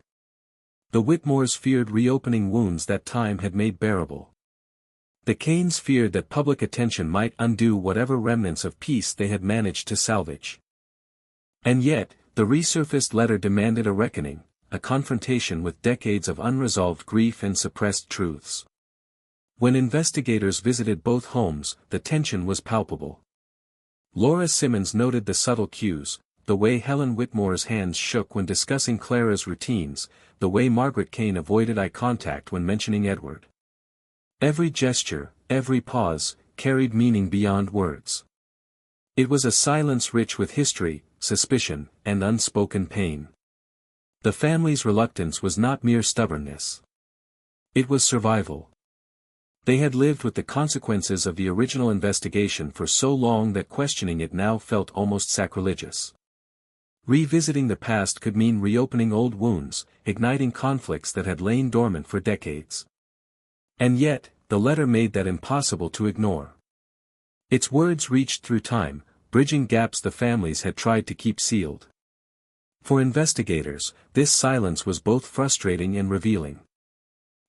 The Whitmores feared reopening wounds that time had made bearable. The Kanes feared that public attention might undo whatever remnants of peace they had managed to salvage. And yet, the resurfaced letter demanded a reckoning, a confrontation with decades of unresolved grief and suppressed truths. When investigators visited both homes, the tension was palpable. Laura Simmons noted the subtle cues, the way Helen Whitmore's hands shook when discussing Clara's routines, the way Margaret Kane avoided eye contact when mentioning Edward. Every gesture, every pause, carried meaning beyond words. It was a silence rich with history, suspicion, and unspoken pain. The family's reluctance was not mere stubbornness. It was survival. They had lived with the consequences of the original investigation for so long that questioning it now felt almost sacrilegious. Revisiting the past could mean reopening old wounds, igniting conflicts that had lain dormant for decades. And yet, the letter made that impossible to ignore. Its words reached through time, bridging gaps the families had tried to keep sealed. For investigators, this silence was both frustrating and revealing.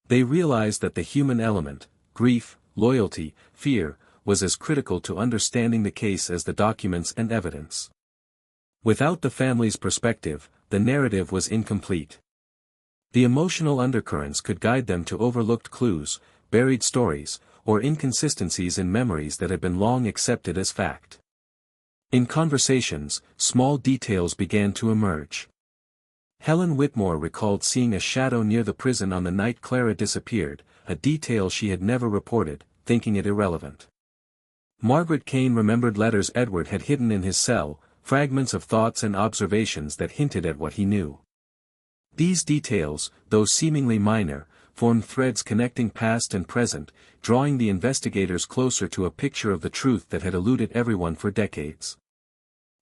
They realized that the human element, grief, loyalty, fear, was as critical to understanding the case as the documents and evidence. Without the family's perspective, the narrative was incomplete. The emotional undercurrents could guide them to overlooked clues, buried stories, or inconsistencies in memories that had been long accepted as fact. In conversations, small details began to emerge. Helen Whitmore recalled seeing a shadow near the prison on the night Clara disappeared, a detail she had never reported, thinking it irrelevant. Margaret Kane remembered letters Edward had hidden in his cell, fragments of thoughts and observations that hinted at what he knew. These details, though seemingly minor, formed threads connecting past and present, drawing the investigators closer to a picture of the truth that had eluded everyone for decades.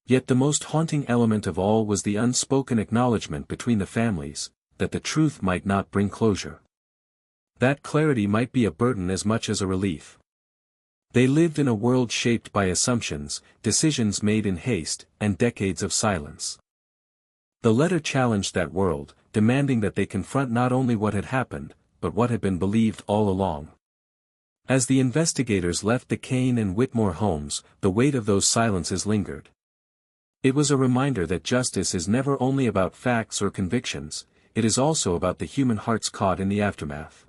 Yet the most haunting element of all was the unspoken acknowledgement between the families, that the truth might not bring closure. That clarity might be a burden as much as a relief. They lived in a world shaped by assumptions, decisions made in haste, and decades of silence. The letter challenged that world, demanding that they confront not only what had happened, but what had been believed all along. As the investigators left the Kane and Whitmore homes, the weight of those silences lingered. It was a reminder that justice is never only about facts or convictions, it is also about the human hearts caught in the aftermath.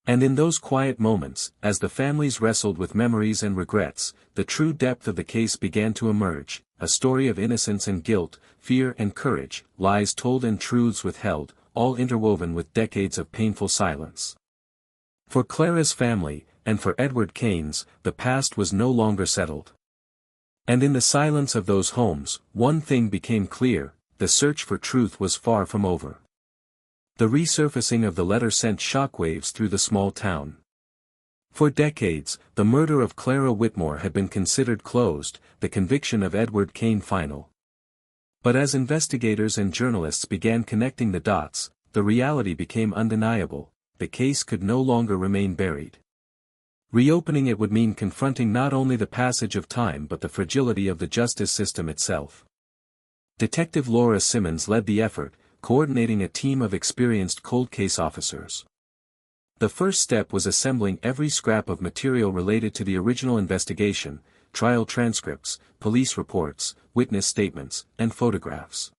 And in those quiet moments, as the families wrestled with memories and regrets, the true depth of the case began to emerge, a story of innocence and guilt, fear and courage, lies told and truths withheld, all interwoven with decades of painful silence. For Clara's family, and for Edward Kane's, the past was no longer settled. And in the silence of those homes, one thing became clear, the search for truth was far from over. The resurfacing of the letter sent shockwaves through the small town. For decades, the murder of Clara Whitmore had been considered closed, the conviction of Edward Kane final. But as investigators and journalists began connecting the dots, the reality became undeniable: the case could no longer remain buried. Reopening it would mean confronting not only the passage of time but the fragility of the justice system itself. Detective Laura Simmons led the effort, coordinating a team of experienced cold case officers. The first step was assembling every scrap of material related to the original investigation: trial transcripts, police reports, witness statements, and photographs.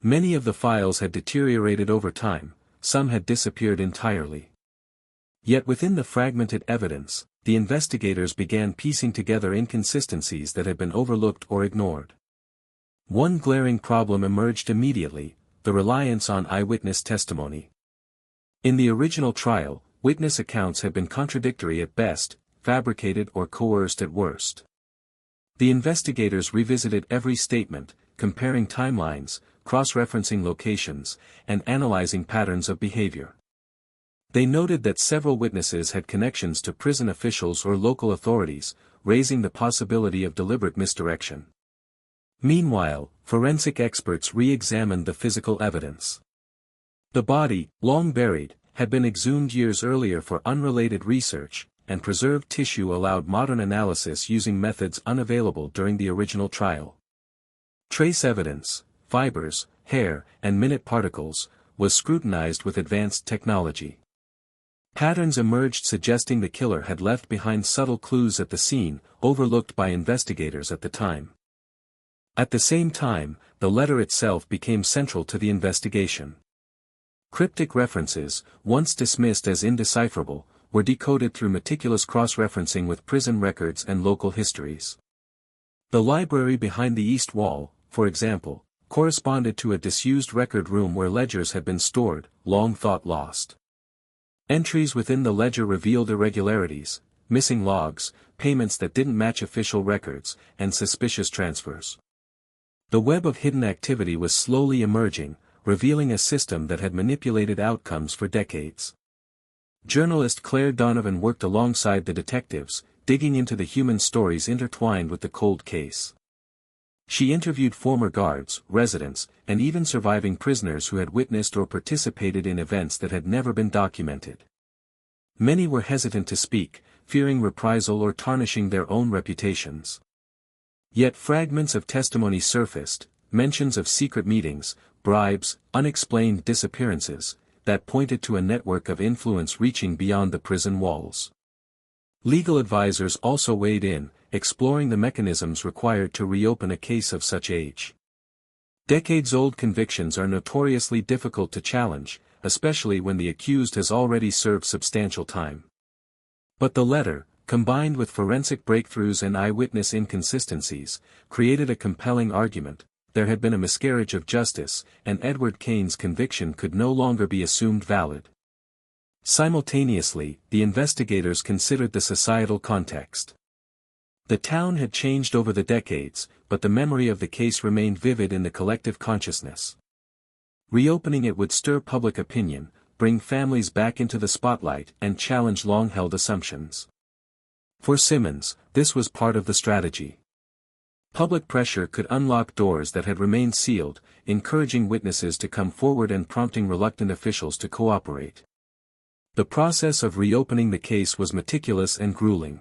Many of the files had deteriorated over time, some had disappeared entirely. Yet within the fragmented evidence, the investigators began piecing together inconsistencies that had been overlooked or ignored. One glaring problem emerged immediately: the reliance on eyewitness testimony. In the original trial, witness accounts had been contradictory at best, fabricated or coerced at worst. The investigators revisited every statement, comparing timelines, cross-referencing locations, and analyzing patterns of behavior. They noted that several witnesses had connections to prison officials or local authorities, raising the possibility of deliberate misdirection. Meanwhile, forensic experts re-examined the physical evidence. The body, long buried, had been exhumed years earlier for unrelated research, and preserved tissue allowed modern analysis using methods unavailable during the original trial. Trace evidence, fibers, hair, and minute particles, was scrutinized with advanced technology. Patterns emerged suggesting the killer had left behind subtle clues at the scene, overlooked by investigators at the time. At the same time, the letter itself became central to the investigation. Cryptic references, once dismissed as indecipherable, were decoded through meticulous cross-referencing with prison records and local histories. The library behind the east wall, for example, corresponded to a disused record room where ledgers had been stored, long thought lost. Entries within the ledger revealed irregularities, missing logs, payments that didn't match official records, and suspicious transfers. The web of hidden activity was slowly emerging, revealing a system that had manipulated outcomes for decades. Journalist Claire Donovan worked alongside the detectives, digging into the human stories intertwined with the cold case. She interviewed former guards, residents, and even surviving prisoners who had witnessed or participated in events that had never been documented. Many were hesitant to speak, fearing reprisal or tarnishing their own reputations. Yet fragments of testimony surfaced, mentions of secret meetings, bribes, unexplained disappearances, that pointed to a network of influence reaching beyond the prison walls. Legal advisors also weighed in, exploring the mechanisms required to reopen a case of such age. Decades-old convictions are notoriously difficult to challenge, especially when the accused has already served substantial time. But the letter, combined with forensic breakthroughs and eyewitness inconsistencies, created a compelling argument: there had been a miscarriage of justice, and Edward Kane's conviction could no longer be assumed valid. Simultaneously, the investigators considered the societal context. The town had changed over the decades, but the memory of the case remained vivid in the collective consciousness. Reopening it would stir public opinion, bring families back into the spotlight, and challenge long-held assumptions. For Simmons, this was part of the strategy. Public pressure could unlock doors that had remained sealed, encouraging witnesses to come forward and prompting reluctant officials to cooperate. The process of reopening the case was meticulous and grueling.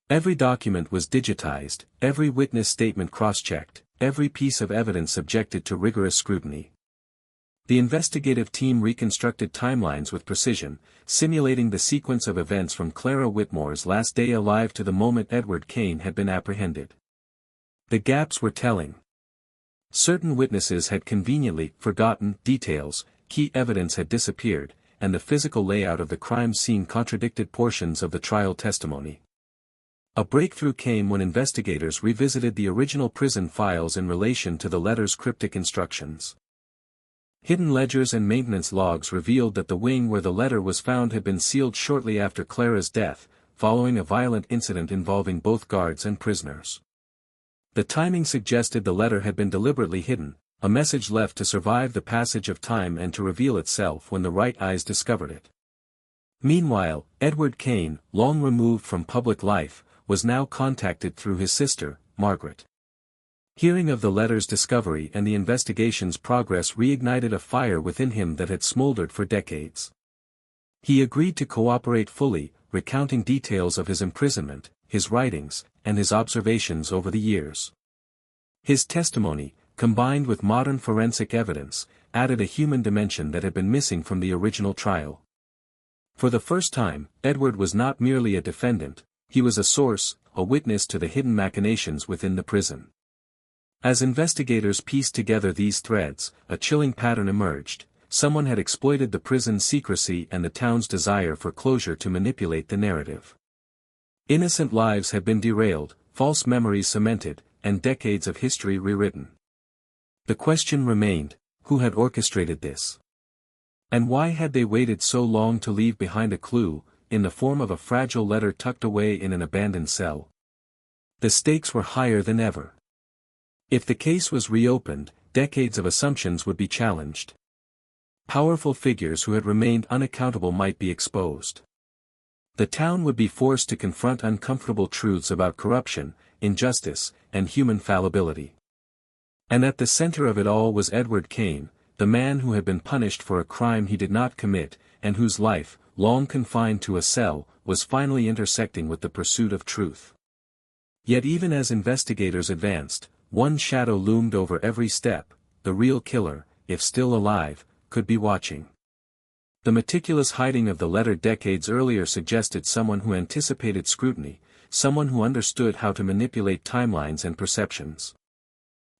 Every document was digitized, every witness statement cross-checked, every piece of evidence subjected to rigorous scrutiny. The investigative team reconstructed timelines with precision, simulating the sequence of events from Clara Whitmore's last day alive to the moment Edward Kane had been apprehended. The gaps were telling. Certain witnesses had conveniently forgotten details, key evidence had disappeared, and the physical layout of the crime scene contradicted portions of the trial testimony. A breakthrough came when investigators revisited the original prison files in relation to the letter's cryptic instructions. Hidden ledgers and maintenance logs revealed that the wing where the letter was found had been sealed shortly after Clara's death, following a violent incident involving both guards and prisoners. The timing suggested the letter had been deliberately hidden, a message left to survive the passage of time and to reveal itself when the right eyes discovered it. Meanwhile, Edward Kane, long removed from public life, was now contacted through his sister, Margaret. Hearing of the letter's discovery and the investigation's progress reignited a fire within him that had smoldered for decades. He agreed to cooperate fully, recounting details of his imprisonment, his writings, and his observations over the years. His testimony, combined with modern forensic evidence, added a human dimension that had been missing from the original trial. For the first time, Edward was not merely a defendant, he was a source, a witness to the hidden machinations within the prison. As investigators pieced together these threads, a chilling pattern emerged. Someone had exploited the prison's secrecy and the town's desire for closure to manipulate the narrative. Innocent lives had been derailed, false memories cemented, and decades of history rewritten. The question remained, who had orchestrated this? And why had they waited so long to leave behind a clue, in the form of a fragile letter tucked away in an abandoned cell? The stakes were higher than ever. If the case was reopened, decades of assumptions would be challenged. Powerful figures who had remained unaccountable might be exposed. The town would be forced to confront uncomfortable truths about corruption, injustice, and human fallibility. And at the center of it all was Edward Kane, the man who had been punished for a crime he did not commit, and whose life, long confined to a cell, was finally intersecting with the pursuit of truth. Yet even as investigators advanced, one shadow loomed over every step: the real killer, if still alive, could be watching. The meticulous hiding of the letter decades earlier suggested someone who anticipated scrutiny, someone who understood how to manipulate timelines and perceptions.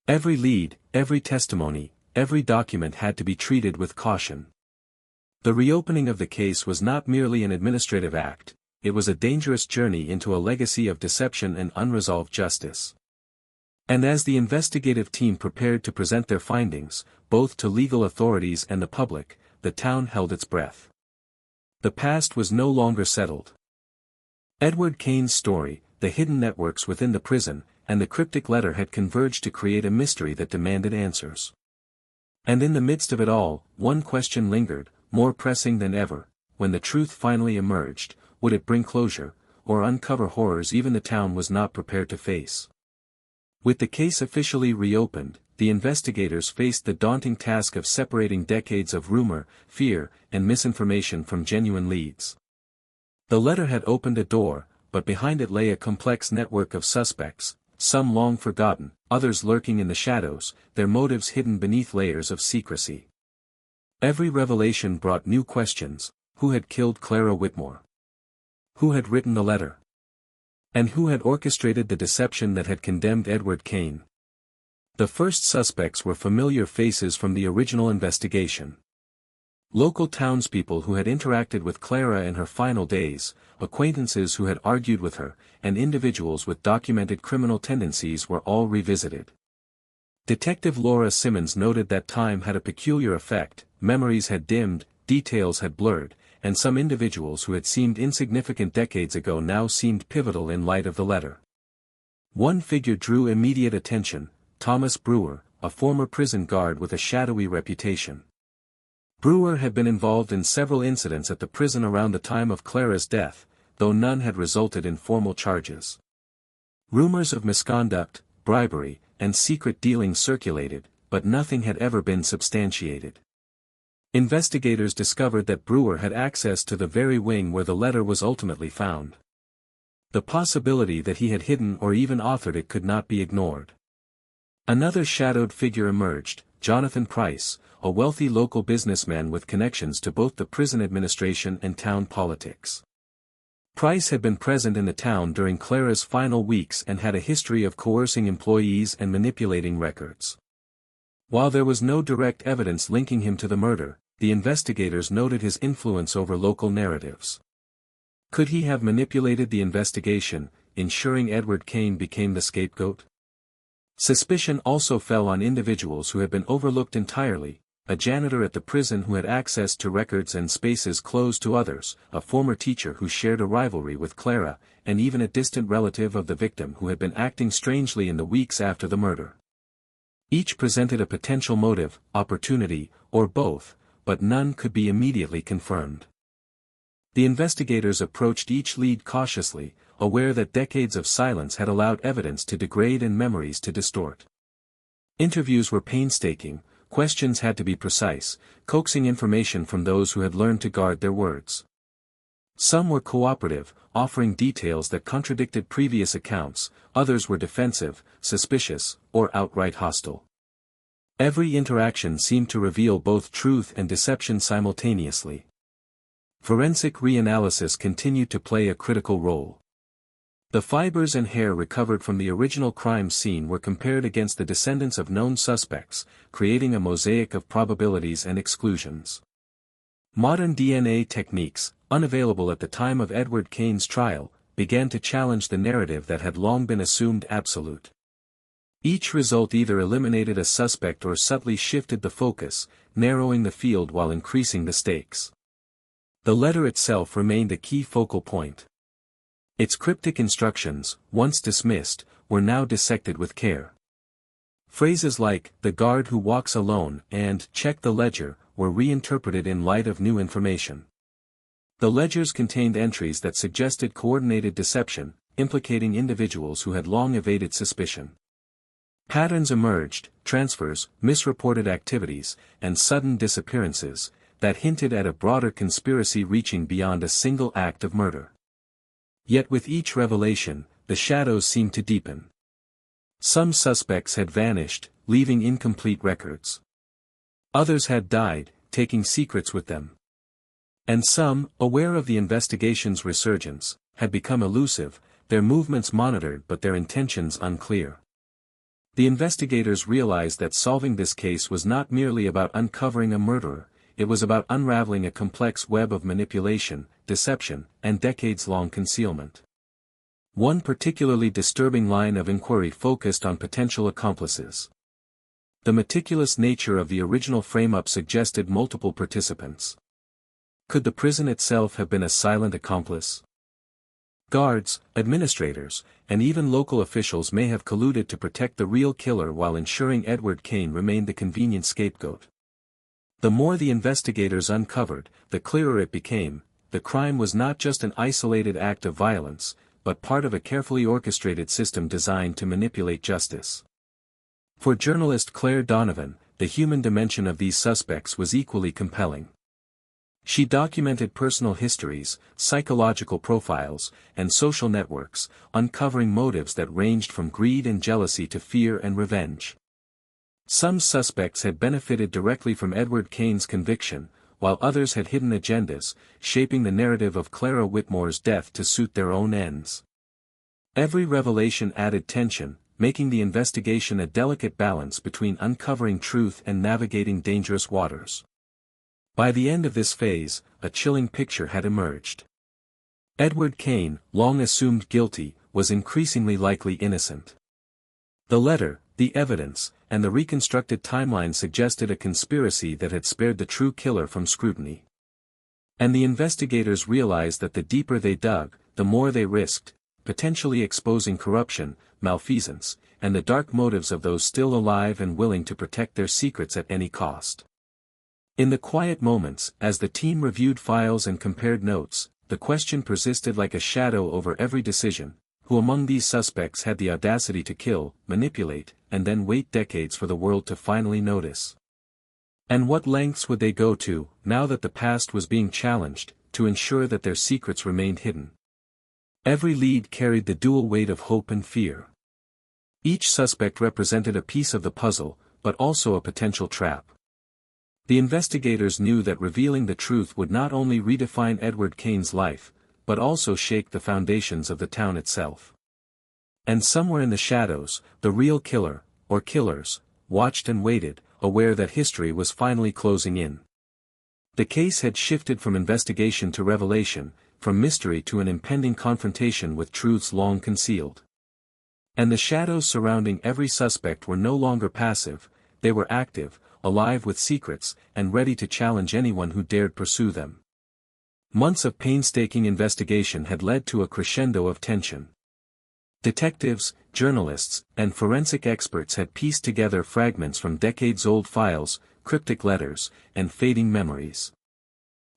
Every lead, every testimony, every document had to be treated with caution. The reopening of the case was not merely an administrative act, it was a dangerous journey into a legacy of deception and unresolved justice. And as the investigative team prepared to present their findings, both to legal authorities and the public, the town held its breath. The past was no longer settled. Edward Kane's story, the hidden networks within the prison, and the cryptic letter had converged to create a mystery that demanded answers. And in the midst of it all, one question lingered, more pressing than ever: when the truth finally emerged, would it bring closure, or uncover horrors even the town was not prepared to face? With the case officially reopened, the investigators faced the daunting task of separating decades of rumor, fear, and misinformation from genuine leads. The letter had opened a door, but behind it lay a complex network of suspects, some long forgotten, others lurking in the shadows, their motives hidden beneath layers of secrecy. Every revelation brought new questions: who had killed Clara Whitmore? Who had written the letter? And who had orchestrated the deception that had condemned Edward Kane? The first suspects were familiar faces from the original investigation. Local townspeople who had interacted with Clara in her final days, acquaintances who had argued with her, and individuals with documented criminal tendencies were all revisited. Detective Laura Simmons noted that time had a peculiar effect: memories had dimmed, details had blurred, and some individuals who had seemed insignificant decades ago now seemed pivotal in light of the letter. One figure drew immediate attention: Thomas Brewer, a former prison guard with a shadowy reputation. Brewer had been involved in several incidents at the prison around the time of Clara's death, though none had resulted in formal charges. Rumors of misconduct, bribery, and secret dealings circulated, but nothing had ever been substantiated. Investigators discovered that Brewer had access to the very wing where the letter was ultimately found. The possibility that he had hidden or even authored it could not be ignored. Another shadowed figure emerged: Jonathan Price, a wealthy local businessman with connections to both the prison administration and town politics. Price had been present in the town during Clara's final weeks and had a history of coercing employees and manipulating records. While there was no direct evidence linking him to the murder, the investigators noted his influence over local narratives. Could he have manipulated the investigation, ensuring Edward Kane became the scapegoat? Suspicion also fell on individuals who had been overlooked entirely: a janitor at the prison who had access to records and spaces closed to others, a former teacher who shared a rivalry with Clara, and even a distant relative of the victim who had been acting strangely in the weeks after the murder. Each presented a potential motive, opportunity, or both, but none could be immediately confirmed. The investigators approached each lead cautiously, aware that decades of silence had allowed evidence to degrade and memories to distort. Interviews were painstaking, questions had to be precise, coaxing information from those who had learned to guard their words. Some were cooperative, offering details that contradicted previous accounts, others were defensive, suspicious, or outright hostile. Every interaction seemed to reveal both truth and deception simultaneously. Forensic reanalysis continued to play a critical role. The fibers and hair recovered from the original crime scene were compared against the descendants of known suspects, creating a mosaic of probabilities and exclusions. Modern DNA techniques, unavailable at the time of Edward Kane's trial, began to challenge the narrative that had long been assumed absolute. Each result either eliminated a suspect or subtly shifted the focus, narrowing the field while increasing the stakes. The letter itself remained a key focal point. Its cryptic instructions, once dismissed, were now dissected with care. Phrases like, "the guard who walks alone," and "check the ledger," were reinterpreted in light of new information. The ledgers contained entries that suggested coordinated deception, implicating individuals who had long evaded suspicion. Patterns emerged, transfers, misreported activities, and sudden disappearances, that hinted at a broader conspiracy reaching beyond a single act of murder. Yet with each revelation, the shadows seemed to deepen. Some suspects had vanished, leaving incomplete records. Others had died, taking secrets with them. And some, aware of the investigation's resurgence, had become elusive, their movements monitored but their intentions unclear. The investigators realized that solving this case was not merely about uncovering a murderer, it was about unraveling a complex web of manipulation, deception, and decades-long concealment. One particularly disturbing line of inquiry focused on potential accomplices. The meticulous nature of the original frame-up suggested multiple participants. Could the prison itself have been a silent accomplice? Guards, administrators, and even local officials may have colluded to protect the real killer while ensuring Edward Kane remained the convenient scapegoat. The more the investigators uncovered, the clearer it became, the crime was not just an isolated act of violence, but part of a carefully orchestrated system designed to manipulate justice. For journalist Claire Donovan, the human dimension of these suspects was equally compelling. She documented personal histories, psychological profiles, and social networks, uncovering motives that ranged from greed and jealousy to fear and revenge. Some suspects had benefited directly from Edward Kane's conviction, while others had hidden agendas, shaping the narrative of Clara Whitmore's death to suit their own ends. Every revelation added tension, making the investigation a delicate balance between uncovering truth and navigating dangerous waters. By the end of this phase, a chilling picture had emerged. Edward Kane, long assumed guilty, was increasingly likely innocent. The letter, the evidence, and the reconstructed timeline suggested a conspiracy that had spared the true killer from scrutiny. And the investigators realized that the deeper they dug, the more they risked, potentially exposing corruption, malfeasance, and the dark motives of those still alive and willing to protect their secrets at any cost. In the quiet moments, as the team reviewed files and compared notes, the question persisted like a shadow over every decision: who among these suspects had the audacity to kill, manipulate, and then wait decades for the world to finally notice? And what lengths would they go to, now that the past was being challenged, to ensure that their secrets remained hidden? Every lead carried the dual weight of hope and fear. Each suspect represented a piece of the puzzle, but also a potential trap. The investigators knew that revealing the truth would not only redefine Edward Kane's life, but also shake the foundations of the town itself. And somewhere in the shadows, the real killer, or killers, watched and waited, aware that history was finally closing in. The case had shifted from investigation to revelation, from mystery to an impending confrontation with truths long concealed. And the shadows surrounding every suspect were no longer passive, they were active, alive with secrets, and ready to challenge anyone who dared pursue them. Months of painstaking investigation had led to a crescendo of tension. Detectives, journalists, and forensic experts had pieced together fragments from decades-old files, cryptic letters, and fading memories.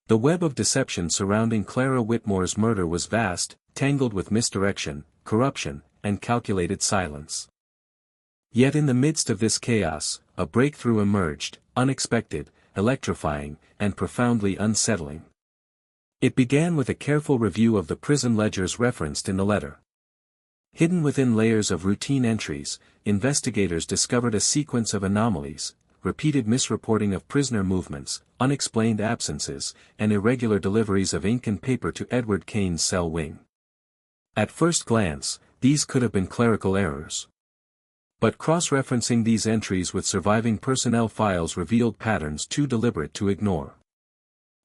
The web of deception surrounding Clara Whitmore's murder was vast, tangled with misdirection, corruption, and calculated silence. Yet in the midst of this chaos, a breakthrough emerged, unexpected, electrifying, and profoundly unsettling. It began with a careful review of the prison ledgers referenced in the letter. Hidden within layers of routine entries, investigators discovered a sequence of anomalies, repeated misreporting of prisoner movements, unexplained absences, and irregular deliveries of ink and paper to Edward Kane's cell wing. At first glance, these could have been clerical errors. But cross-referencing these entries with surviving personnel files revealed patterns too deliberate to ignore.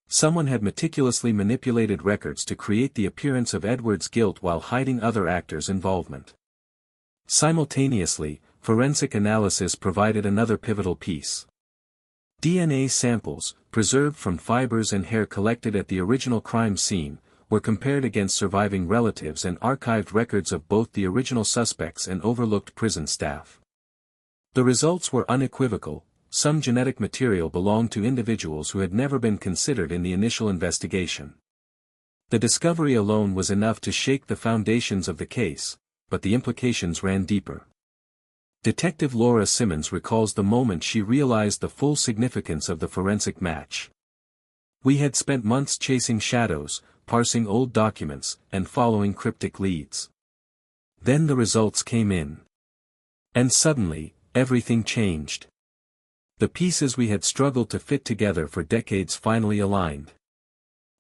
Someone had meticulously manipulated records to create the appearance of Edward's guilt while hiding other actors' involvement. Simultaneously, forensic analysis provided another pivotal piece. DNA samples, preserved from fibers and hair collected at the original crime scene, were compared against surviving relatives and archived records of both the original suspects and overlooked prison staff. The results were unequivocal. Some genetic material belonged to individuals who had never been considered in the initial investigation. The discovery alone was enough to shake the foundations of the case, but the implications ran deeper. Detective Laura Simmons recalls the moment she realized the full significance of the forensic match. "We had spent months chasing shadows, parsing old documents, and following cryptic leads. Then the results came in. And suddenly, everything changed. The pieces we had struggled to fit together for decades finally aligned.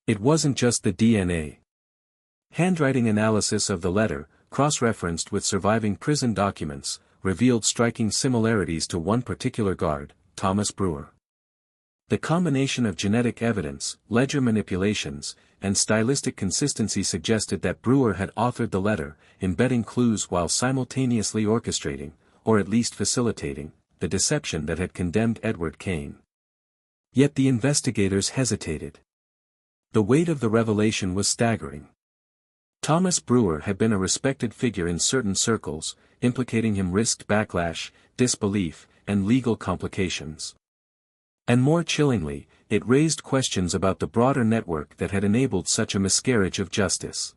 It wasn't just the DNA. Handwriting analysis of the letter, cross-referenced with surviving prison documents, revealed striking similarities to one particular guard, Thomas Brewer. The combination of genetic evidence, ledger manipulations, and stylistic consistency suggested that Brewer had authored the letter, embedding clues while simultaneously orchestrating, or at least facilitating, the deception that had condemned Edward Kane. Yet the investigators hesitated. The weight of the revelation was staggering. Thomas Brewer had been a respected figure in certain circles, implicating him risked backlash, disbelief, and legal complications. And more chillingly, it raised questions about the broader network that had enabled such a miscarriage of justice.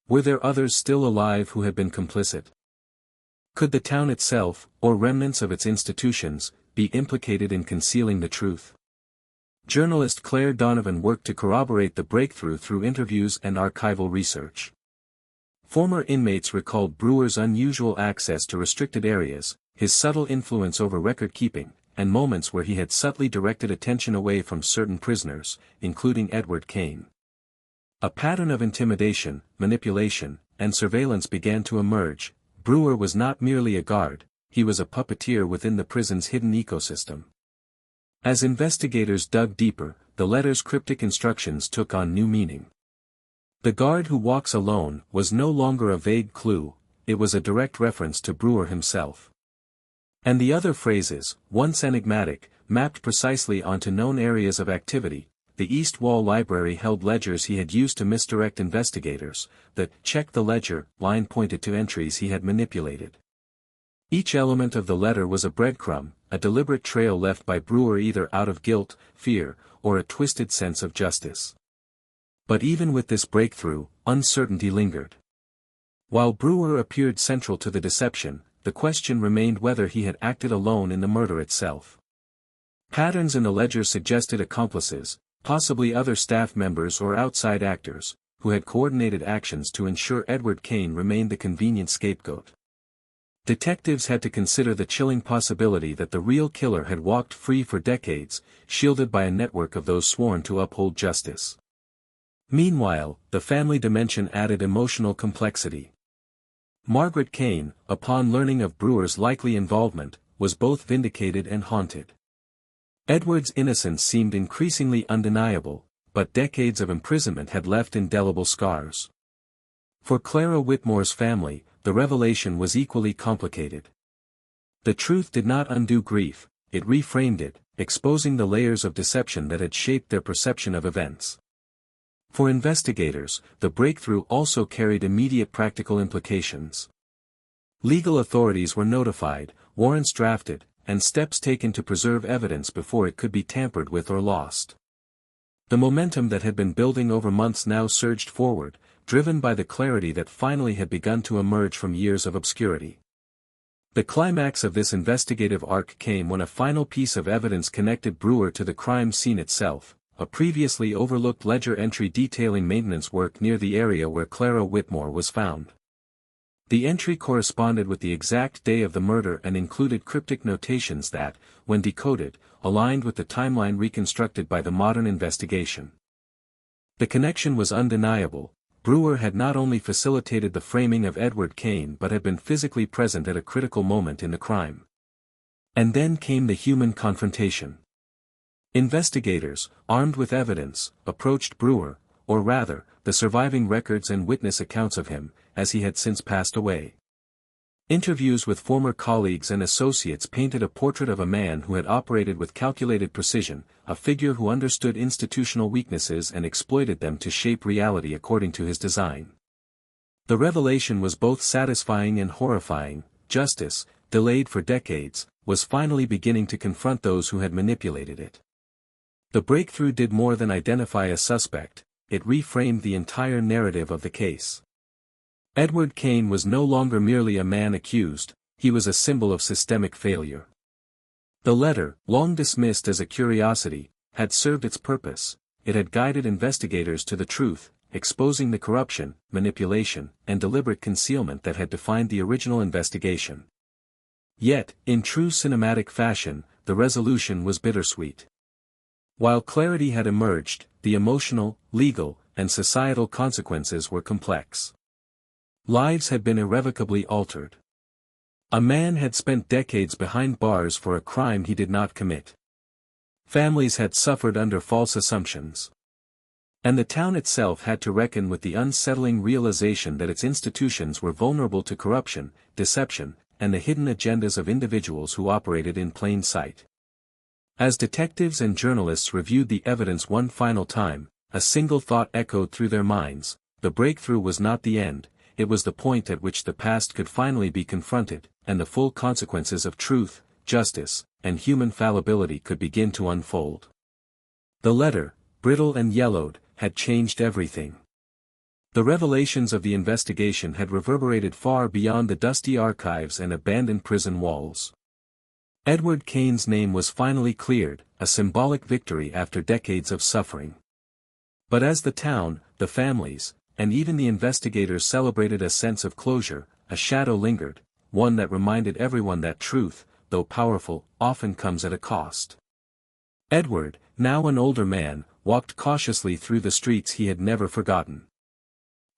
Were there others still alive who had been complicit? Could the town itself, or remnants of its institutions, be implicated in concealing the truth? Journalist Claire Donovan worked to corroborate the breakthrough through interviews and archival research. Former inmates recalled Brewer's unusual access to restricted areas, his subtle influence over record-keeping, and moments where he had subtly directed attention away from certain prisoners, including Edward Kane. A pattern of intimidation, manipulation, and surveillance began to emerge. Brewer was not merely a guard, he was a puppeteer within the prison's hidden ecosystem. As investigators dug deeper, the letter's cryptic instructions took on new meaning. The guard who walks alone was no longer a vague clue, it was a direct reference to Brewer himself. And the other phrases, once enigmatic, mapped precisely onto known areas of activity. The East Wall Library held ledgers he had used to misdirect investigators. The "check the ledger" line pointed to entries he had manipulated. Each element of the letter was a breadcrumb, a deliberate trail left by Brewer either out of guilt, fear, or a twisted sense of justice. But even with this breakthrough, uncertainty lingered. While Brewer appeared central to the deception, the question remained whether he had acted alone in the murder itself. Patterns in the ledger suggested accomplices, possibly other staff members or outside actors, who had coordinated actions to ensure Edward Kane remained the convenient scapegoat. Detectives had to consider the chilling possibility that the real killer had walked free for decades, shielded by a network of those sworn to uphold justice. Meanwhile, the family dimension added emotional complexity. Margaret Kane, upon learning of Brewer's likely involvement, was both vindicated and haunted. Edward's innocence seemed increasingly undeniable, but decades of imprisonment had left indelible scars. For Clara Whitmore's family, the revelation was equally complicated. The truth did not undo grief, it reframed it, exposing the layers of deception that had shaped their perception of events. For investigators, the breakthrough also carried immediate practical implications. Legal authorities were notified, warrants drafted, and steps taken to preserve evidence before it could be tampered with or lost. The momentum that had been building over months now surged forward, driven by the clarity that finally had begun to emerge from years of obscurity. The climax of this investigative arc came when a final piece of evidence connected Brewer to the crime scene itself, a previously overlooked ledger entry detailing maintenance work near the area where Clara Whitmore was found. The entry corresponded with the exact day of the murder and included cryptic notations that, when decoded, aligned with the timeline reconstructed by the modern investigation. The connection was undeniable. Brewer had not only facilitated the framing of Edward Kane but had been physically present at a critical moment in the crime. And then came the human confrontation. Investigators, armed with evidence, approached Brewer, or rather, the surviving records and witness accounts of him, as he had since passed away. Interviews with former colleagues and associates painted a portrait of a man who had operated with calculated precision, a figure who understood institutional weaknesses and exploited them to shape reality according to his design. The revelation was both satisfying and horrifying. Justice, delayed for decades, was finally beginning to confront those who had manipulated it. The breakthrough did more than identify a suspect, it reframed the entire narrative of the case. Edward Kane was no longer merely a man accused, he was a symbol of systemic failure. The letter, long dismissed as a curiosity, had served its purpose. It had guided investigators to the truth, exposing the corruption, manipulation, and deliberate concealment that had defined the original investigation. Yet, in true cinematic fashion, the resolution was bittersweet. While clarity had emerged, the emotional, legal, and societal consequences were complex. Lives had been irrevocably altered. A man had spent decades behind bars for a crime he did not commit. Families had suffered under false assumptions. And the town itself had to reckon with the unsettling realization that its institutions were vulnerable to corruption, deception, and the hidden agendas of individuals who operated in plain sight. As detectives and journalists reviewed the evidence one final time, a single thought echoed through their minds: the breakthrough was not the end, it was the point at which the past could finally be confronted, and the full consequences of truth, justice, and human fallibility could begin to unfold. The letter, brittle and yellowed, had changed everything. The revelations of the investigation had reverberated far beyond the dusty archives and abandoned prison walls. Edward Kane's name was finally cleared, a symbolic victory after decades of suffering. But as the town, the families, and even the investigators celebrated a sense of closure, a shadow lingered, one that reminded everyone that truth, though powerful, often comes at a cost. Edward, now an older man, walked cautiously through the streets he had never forgotten.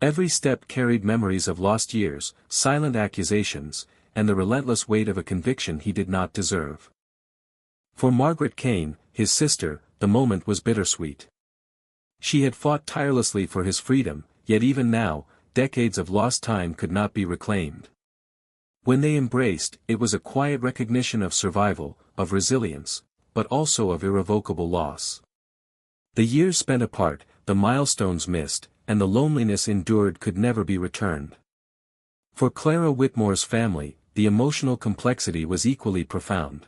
Every step carried memories of lost years, silent accusations, and the relentless weight of a conviction he did not deserve. For Margaret Kane, his sister, the moment was bittersweet. She had fought tirelessly for his freedom, yet even now, decades of lost time could not be reclaimed. When they embraced, it was a quiet recognition of survival, of resilience, but also of irrevocable loss. The years spent apart, the milestones missed, and the loneliness endured could never be returned. For Clara Whitmore's family, the emotional complexity was equally profound.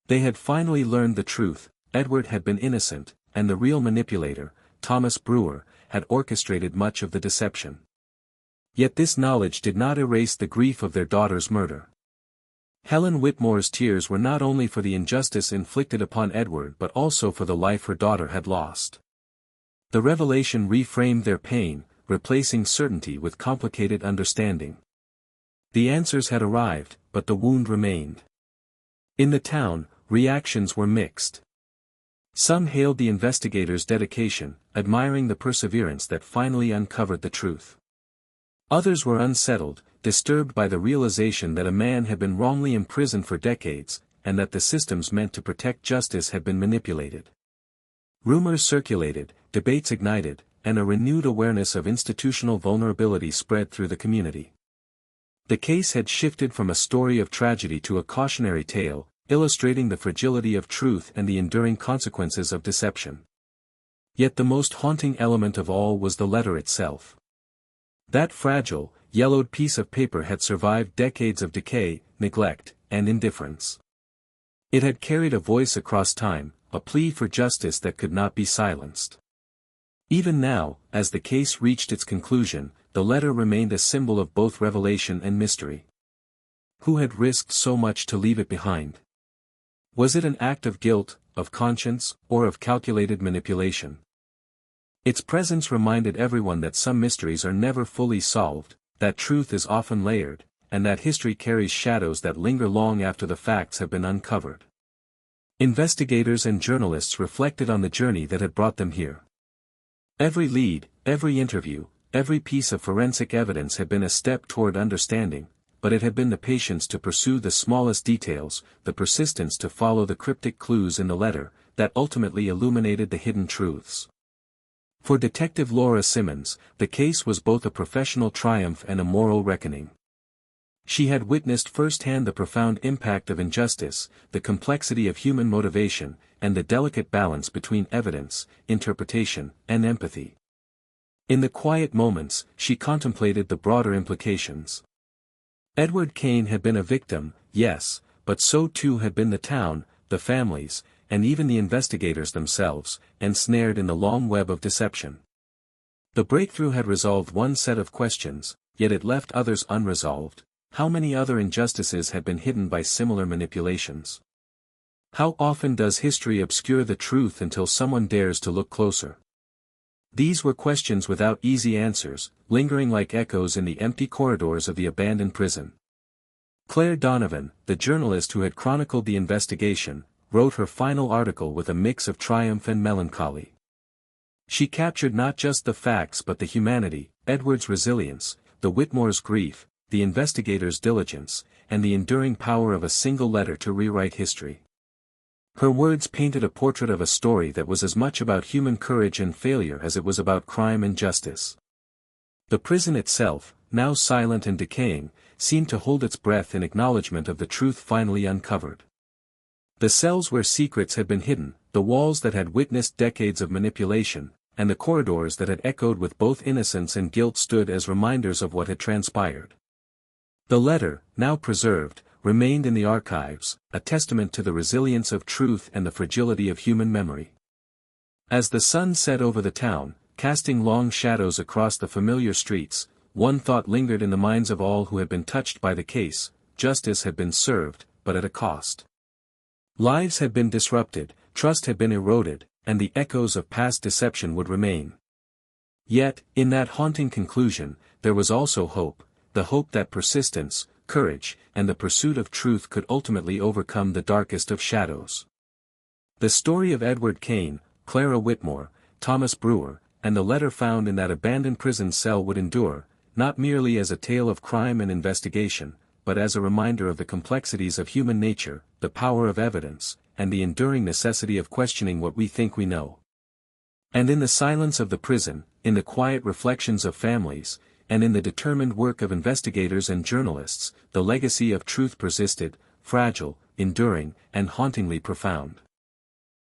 They had finally learned the truth: Edward had been innocent, and the real manipulator, Thomas Brewer, had orchestrated much of the deception. Yet this knowledge did not erase the grief of their daughter's murder. Helen Whitmore's tears were not only for the injustice inflicted upon Edward but also for the life her daughter had lost. The revelation reframed their pain, replacing certainty with complicated understanding. The answers had arrived, but the wound remained. In the town, reactions were mixed. Some hailed the investigators' dedication, admiring the perseverance that finally uncovered the truth. Others were unsettled, disturbed by the realization that a man had been wrongly imprisoned for decades, and that the systems meant to protect justice had been manipulated. Rumors circulated, debates ignited, and a renewed awareness of institutional vulnerability spread through the community. The case had shifted from a story of tragedy to a cautionary tale, illustrating the fragility of truth and the enduring consequences of deception. Yet the most haunting element of all was the letter itself. That fragile, yellowed piece of paper had survived decades of decay, neglect, and indifference. It had carried a voice across time, a plea for justice that could not be silenced. Even now, as the case reached its conclusion, the letter remained a symbol of both revelation and mystery. Who had risked so much to leave it behind? Was it an act of guilt, of conscience, or of calculated manipulation? Its presence reminded everyone that some mysteries are never fully solved, that truth is often layered, and that history carries shadows that linger long after the facts have been uncovered. Investigators and journalists reflected on the journey that had brought them here. Every lead, every interview, every piece of forensic evidence had been a step toward understanding, but it had been the patience to pursue the smallest details, the persistence to follow the cryptic clues in the letter, that ultimately illuminated the hidden truths. For Detective Laura Simmons, the case was both a professional triumph and a moral reckoning. She had witnessed firsthand the profound impact of injustice, the complexity of human motivation, and the delicate balance between evidence, interpretation, and empathy. In the quiet moments, she contemplated the broader implications. Edward Kane had been a victim, yes, but so too had been the town, the families, and even the investigators themselves, ensnared in the long web of deception. The breakthrough had resolved one set of questions, yet it left others unresolved. How many other injustices had been hidden by similar manipulations? How often does history obscure the truth until someone dares to look closer? These were questions without easy answers, lingering like echoes in the empty corridors of the abandoned prison. Claire Donovan, the journalist who had chronicled the investigation, wrote her final article with a mix of triumph and melancholy. She captured not just the facts but the humanity, Edward's resilience, the Whitmore's grief, the investigator's diligence, and the enduring power of a single letter to rewrite history. Her words painted a portrait of a story that was as much about human courage and failure as it was about crime and justice. The prison itself, now silent and decaying, seemed to hold its breath in acknowledgement of the truth finally uncovered. The cells where secrets had been hidden, the walls that had witnessed decades of manipulation, and the corridors that had echoed with both innocence and guilt stood as reminders of what had transpired. The letter, now preserved, remained in the archives, a testament to the resilience of truth and the fragility of human memory. As the sun set over the town, casting long shadows across the familiar streets, one thought lingered in the minds of all who had been touched by the case: justice had been served, but at a cost. Lives had been disrupted, trust had been eroded, and the echoes of past deception would remain. Yet, in that haunting conclusion, there was also hope, the hope that persistence, courage, and the pursuit of truth could ultimately overcome the darkest of shadows. The story of Edward Kane, Clara Whitmore, Thomas Brewer, and the letter found in that abandoned prison cell would endure, not merely as a tale of crime and investigation, but as a reminder of the complexities of human nature, the power of evidence, and the enduring necessity of questioning what we think we know. And in the silence of the prison, in the quiet reflections of families, and in the determined work of investigators and journalists, the legacy of truth persisted, fragile, enduring, and hauntingly profound.